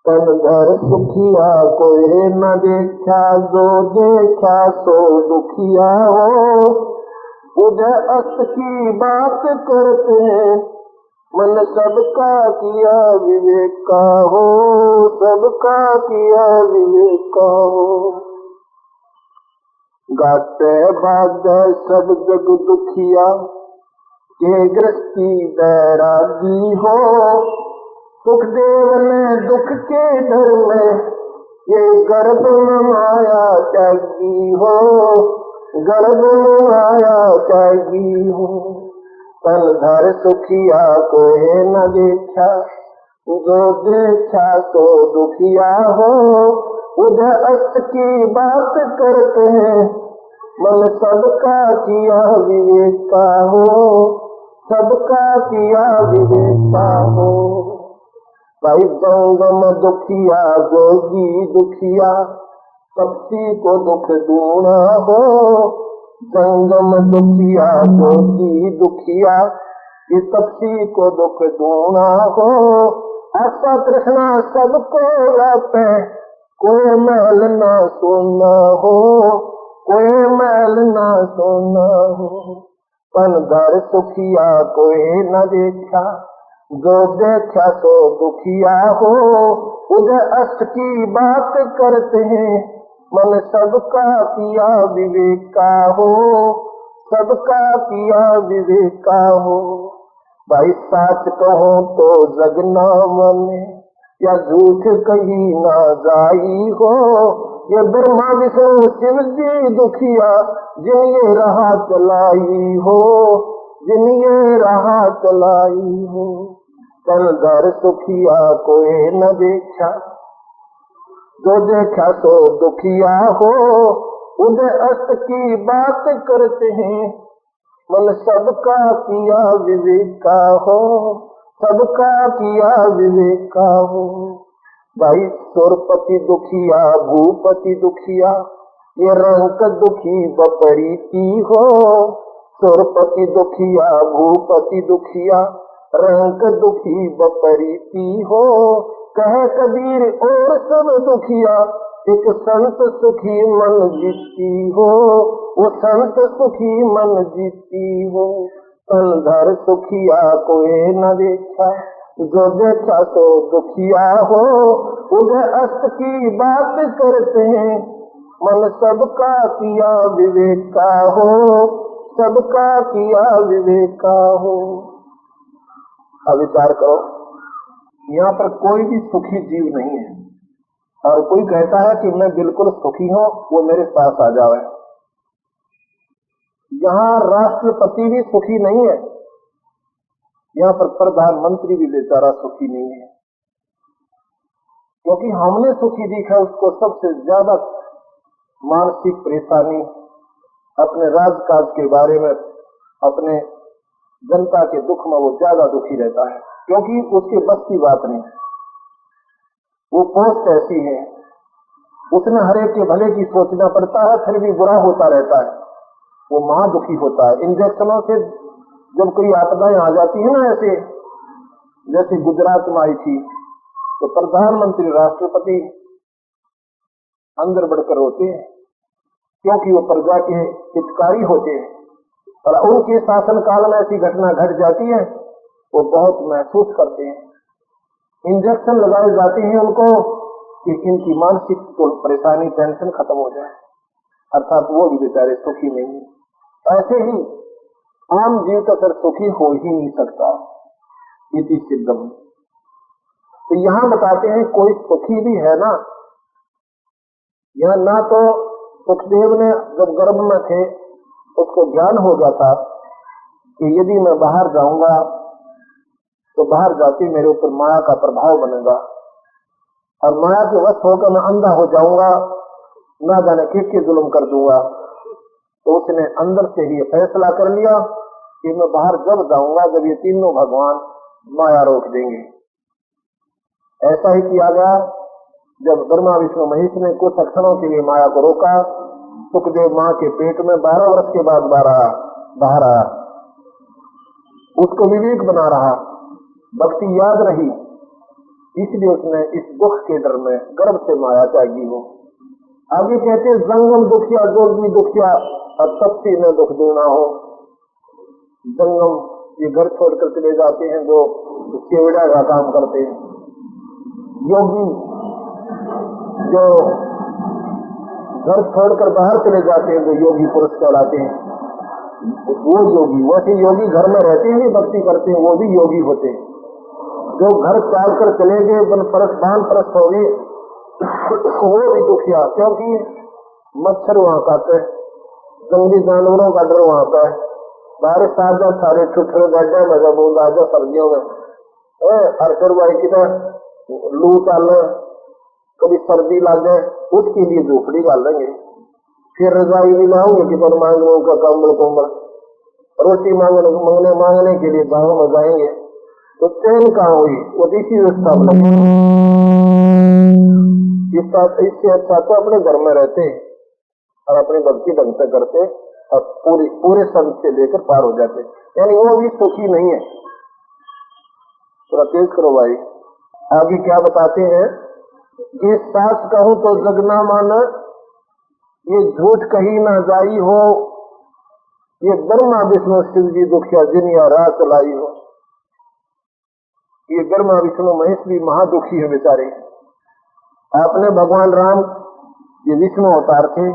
[SPEAKER 2] तन भर सुखिया कोई न देखा, जो देखा सो दुखिया हो। उदय अस्त की बात करते हैं, मन सबका किया विवेका हो, सबका किया विवेका हो। गाते भाग्य सब जग दुखिया, के गृहस्थी बैरागी हो। सुखदेव ने दुख के डर में, ये गर्भ में माया त्यागी हो, गर्भ में माया त्यागी हो। तन धर सुखिया कोई न देखा, जो देखा तो दुखिया हो। उधर अस्त की बात करते हैं, मन सबका किया विवेका हो, सबका किया विवेका हो। भाई जंगम दुखिया जोगी दुखिया, तपसी को दुख दूना हो। जंगम दुखिया जोगी दुखिया, ये तपसी को दुख दूना हो। आशा तृष्णा सबको व्यापे, कोई मैल न सोना हो, कोई मैल न सोना हो। तन धर सुखिया कोई न देखा, जो देखा तो दुखिया हो। उधर अष्ट की बात करते हैं, मन सबका किया विवेका हो, सबका किया विवेका हो। भाई साच कहो तो जग ना माने, या झूठ कही ना जाई हो। ये ब्रह्मा विष्णु शिव जी दुखिया, जिन ये राह चलाई हो, जिन ये राह चलाई हो। तन धर सुखिया कोई न देखा, जो देखा तो दुखिया हो। उदय अस्त की बात करते हैं, मन सबका किया विवेका हो, सबका किया विवेका हो। भाई सुरपति दुखिया भूपति दुखिया, ये रंक दुखी बपरीती हो। सुरपति दुखिया भूपति दुखिया, रंक दुखी बपरीती हो। कहे कबीर और सब दुखिया, एक संत सुखी मन जीती हो, वो संत सुखी मन जीती हो। तन धर सुखिया कोई न देखा, जो देखा तो दुखिया हो। उधर अस्त की बात करते हैं, मन सबका किया विवेका हो, सबका किया विवेका हो। अब विचार करो, यहाँ पर कोई भी सुखी जीव नहीं है, और कोई कहता है कि मैं बिल्कुल सुखी हूँ, वो मेरे पास आ जावे। यहाँ राष्ट्रपति भी सुखी नहीं है, यहाँ पर प्रधानमंत्री भी बेचारा सुखी नहीं है, क्योंकि हमने सुखी देखा उसको सबसे ज्यादा मानसिक परेशानी अपने राजकाज के बारे में, अपने जनता के दुख में वो ज्यादा दुखी रहता है, क्योंकि उसके बस की बात नहीं। वो पोस्ट ऐसी है, उसने हर एक के भले की सोचना पड़ता है, फिर भी बुरा होता रहता है, वो महा दुखी होता है। इंजेक्शनों से जब कोई आपदाएं आ जाती है ना, ऐसे जैसे गुजरात में आई थी, तो प्रधानमंत्री राष्ट्रपति अंदर बढ़कर होते हैं, क्योंकि वो प्रजा के हितकारी होते हैं, और उनके शासन काल में ऐसी घटना घट जाती है, वो बहुत महसूस करते हैं। इंजेक्शन लगाए जाते हैं उनको कि इनकी मानसिक परेशानी टेंशन खत्म हो जाए, अर्थात वो भी बेचारे सुखी नहीं। ऐसे ही आम जीव तो फिर सुखी हो ही नहीं सकता, इति सिद्धम। तो यहां बताते हैं कोई सुखी भी है ना, यह ना तो सुखदेव ने जब गर्भ में थे उसको ज्ञान हो जाता कि यदि मैं बाहर जाऊंगा तो बाहर जाती मेरे ऊपर माया का प्रभाव बनेगा और माया के वश होकर मैं अंधा हो जाऊंगा, ना जाने किसके जुल्म कर दूंगा। तो उसने अंदर से ही फैसला कर लिया कि मैं बाहर जब जाऊंगा जब ये तीनों भगवान माया रोक देंगे। ऐसा ही किया गया। जब ब्रह्मा विष्णु महेश ने कुछ क्षणों के लिए माया को रोका, सुखदेव मां के पेट में 12 वर्ष के बाद बाहर आया। उसको विवेक बना रहा, भक्ति याद रही, इसलिए उसने इस दुख के डर में गर्भ से माया त्यागी हो। आगे कहते हैं जंगम दुखिया जोगी दुखिया और तप्ती में दुख देना हो। जंगम ये घर छोड़कर चले जाते हैं जो केवड़ा का काम करते हैं, योगी जो घर छोड़कर बाहर चले जाते हैं जो योगी पुरुष कहलाते हैं, वो योगी। वैसे योगी घर में रहते हैं भक्ति करते हैं, वो भी योगी होते हैं। जो घर त्याग कर चले गए बान परस्त हो गए वो भी दुखिया, क्योंकि मच्छर वहां खाते, जंगली जानवरों का डर वहां का है। बारिश आ जाए सारे छुट्टे गड्ढे में जब बूंद आ जाए सर्दियों में अरसरवाई की तरह लू चाल, कभी सर्दी लग जाए उसके लिए झोपड़ी डालेंगे, फिर रजाई भी लाओगे कि पर मांगने का कंबल रोटी मांगने के लिए गाँव में जाएंगे तो चैन कहाँ हुई, वो इसी व्यवस्था बनेगी। इससे अच्छा तो अपने घर में रहते और अपनी भक्ति ढंग से करते और पूरे संत से लेकर पार हो जाते, यानी वो भी सुखी नहीं है। थोड़ा तेज करो भाई। आगे क्या बताते हैं, ये सास कहूं तो जग ना माना, ये झूठ कही ना जाई हो, ये ब्रह्मा विष्णु शिव जी दुखिया जिनिया राह चलाई हो। ये ब्रह्मा विष्णु महेश भी महादुखी है बेचारे। आपने भगवान राम ये विष्णु अवतार थे,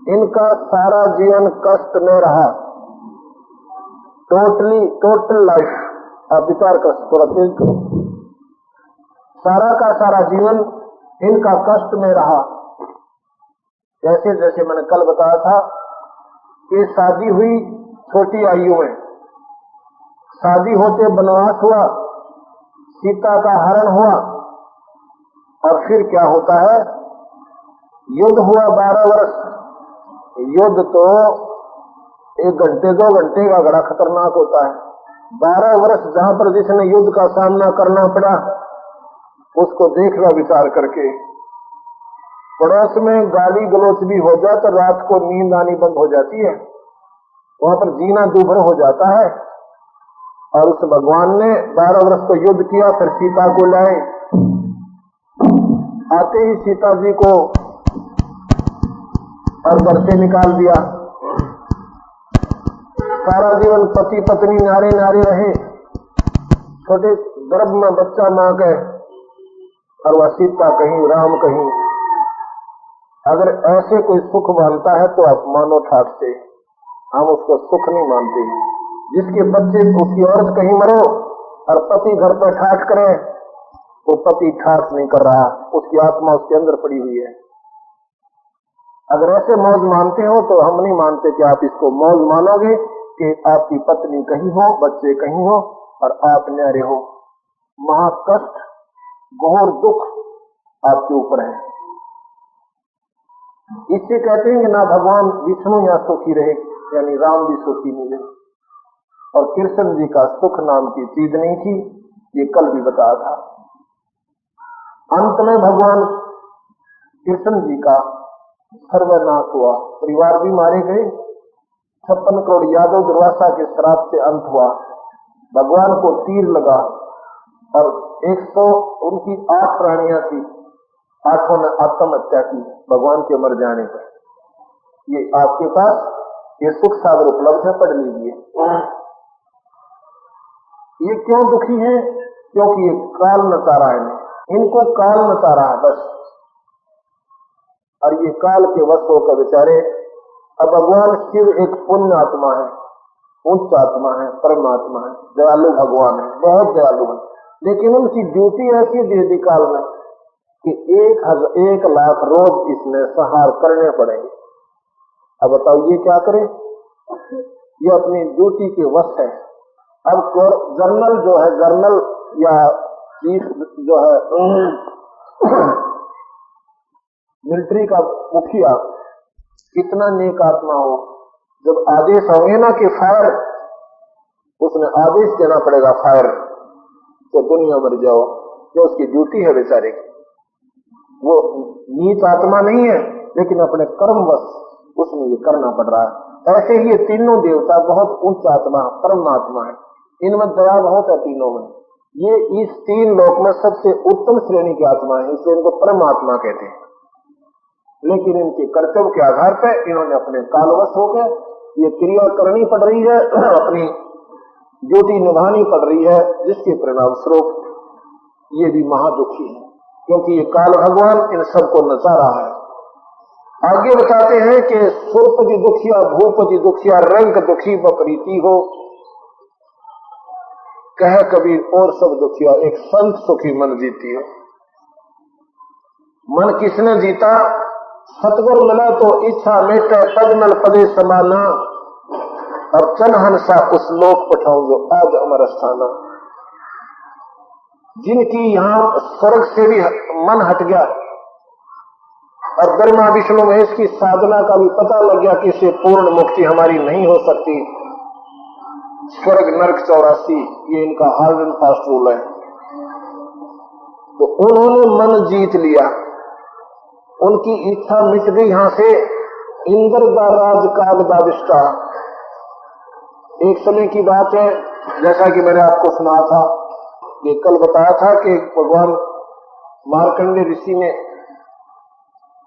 [SPEAKER 2] इनका सारा जीवन कष्ट में रहा, टोटल लाइफ। आप विचार कर, थोड़ा तेज करो। सारा का सारा जीवन इनका कष्ट में रहा। जैसे जैसे मैंने कल बताया था कि शादी हुई छोटी आयु में, शादी होते वनवास हुआ, सीता का हरण हुआ और फिर क्या होता है, युद्ध हुआ 12 वर्ष। युद्ध तो 1 घंटे 2 घंटे का बड़ा खतरनाक होता है। 12 वर्ष जहां पर जिसने युद्ध का सामना करना पड़ा उसको देखना विचार करके। पड़ोस में गाली गलौच भी हो जाए तो रात को नींद आनी बंद हो जाती है, वहां पर जीना दूभर हो जाता है। और उस भगवान ने 12 वर्ष को युद्ध किया, फिर सीता को लाए। आते ही सीता जी को और घर से निकाल दिया। सारा जीवन पति पत्नी नारे नारे रहे, छोटे गर्भ में बच्चा मां के, और वह सीता कहीं राम कहीं। अगर ऐसे कोई सुख मानता है तो आप मानो ठाक से, हम उसको सुख नहीं मानते। जिसके बच्चे उसकी औरत कहीं मरो और पति घर पर ठाठ करे, वो पति ठाठ नहीं कर रहा, उसकी आत्मा उसके अंदर पड़ी हुई है। अगर ऐसे मौज मानते हो तो हम नहीं मानते कि आप इसको मौज मानोगे कि आपकी पत्नी कहीं हो, बच्चे कहीं हो और आप न्यारे हो। महाकष्ट घोर दुख आपके ऊपर है। इससे कहते हैं कि ना भगवान विष्णु यहाँ सुखी रहे, यानी राम भी सुखी नहीं रहे। और कृष्ण जी का सुख नाम की चीज नहीं थी, ये कल भी बताया था। अंत में भगवान कृष्ण जी का सर्वनाश हुआ, परिवार भी मारे गए, 56 करोड़ यादव दुर्वासा के श्राप से अंत हुआ। भगवान को तीर लगा और 100 उनकी 8 रानियां थी, 8 ने आत्महत्या की भगवान के मर जाने पर। ये आपके पास ये सुख सागर उपलब्ध है, पढ़ लीजिए। ये क्यों दुखी है? क्योंकि ये काल नचारा है, इनको काल नचारा है बस। और ये काल के वश होकर बेचारे। अब भगवान शिव एक पुण्य आत्मा है, उच्च आत्मा है, परमात्मा है, दयालु भगवान है, बहुत दयालु है, लेकिन उनकी ड्यूटी ऐसी दे दी काल में कि 1,00,000 रोज इसमें संहार करने पड़ेंगे। अब बताओ ये क्या करे, ये अपनी ड्यूटी के वश है। अब जनरल जो है, जनरल या चीफ जो है मिलिट्री का मुखिया कितना नेक आत्मा हो, जब आदेश होंगे ना कि फायर, उसने आदेश देना पड़ेगा फायर, तो दुनिया मर जाओ, जो उसकी ड्यूटी है बेचारे की। वो नीच आत्मा नहीं है, लेकिन अपने कर्मवश उसने ये करना पड़ रहा है। ऐसे ही ये तीनों देवता बहुत उच्च आत्मा, परमात्मा है, इनमें दया बहुत है तीनों में। ये इस 3 लोक में सबसे उत्तम श्रेणी की आत्मा है, इसलिए इनको परमात्मा कहते हैं। लेकिन इनके कर्तव्य के आधार पर इन्होंने अपने कालवश होकर ये क्रिया करनी पड़ रही है, अपनी ड्यूटी निभानी पड़ रही है, जिसके परिणाम स्वरूप ये भी महादुखी है, क्योंकि ये काल भगवान इन सबको नचा रहा है। आगे बताते हैं कि सुरपति दुखिया, भूपति दुखिया, रंग दुखी बकरीती हो, कह कबीर और सब दुखिया, एक संत सुखी मन जीती हो। मन किसने जीता? सतगुरु मिला तो इच्छा मेटे, पदमल पदे समाना, अब चन हंसा उस लोक पठाऊं जो आज अमर स्थाना। जिनकी यहां स्वर्ग से भी मन हट गया और ब्रह्मा विष्णु महेश की साधना का भी पता लग गया कि इससे पूर्ण मुक्ति हमारी नहीं हो सकती, स्वर्ग नरक 84 ये इनका हार्ड एंड फास्ट रूल है, तो उन्होंने मन जीत लिया, उनकी इच्छा मिट गई। यहां से इंद्र का राज काग दाविष्टा। एक समय की बात है, जैसा कि मैंने आपको सुना था, ये कल बताया था कि भगवान मार्कंडेय ऋषि ने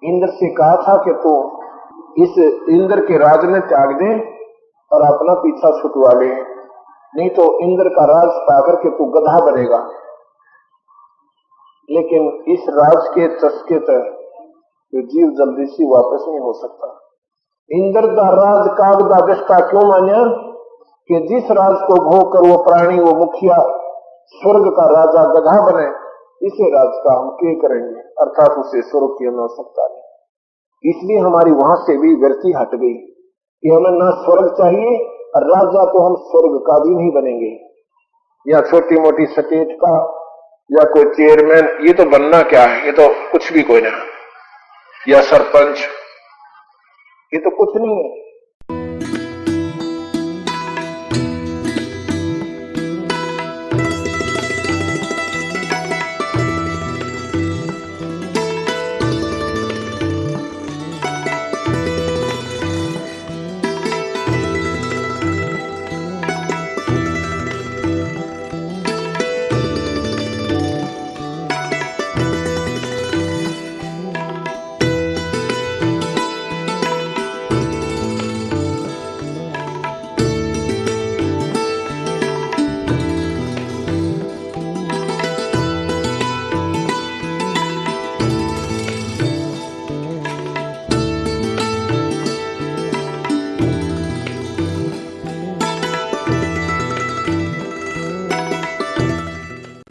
[SPEAKER 2] इंद्र से कहा था कि तू इस इंद्र के राज में त्याग दे और अपना पीछा छुटवा ले, नहीं तो इंद्र का राज पाकर के तू गधा बनेगा। लेकिन इस राज के चस्के तक तो जीव जल्दी से वापस नहीं हो सकता। इंद्र का राज काग दाविष्टा क्यों मान्या? कि जिस राज को भोग कर वो प्राणी, वो मुखिया स्वर्ग का राजा गधा बने, इसे राज का हम क्या करेंगे, अर्थात उसे स्वर्ग की आवश्यकता नहीं। इसलिए हमारी वहां से भी वृत्ति हट गई कि हमें ना स्वर्ग चाहिए और राजा तो हम स्वर्ग का भी नहीं बनेंगे, या छोटी मोटी स्टेट का या कोई चेयरमैन, ये तो बनना क्या है, ये तो कुछ भी कोई ना, या सरपंच, ये तो कुछ नहीं है।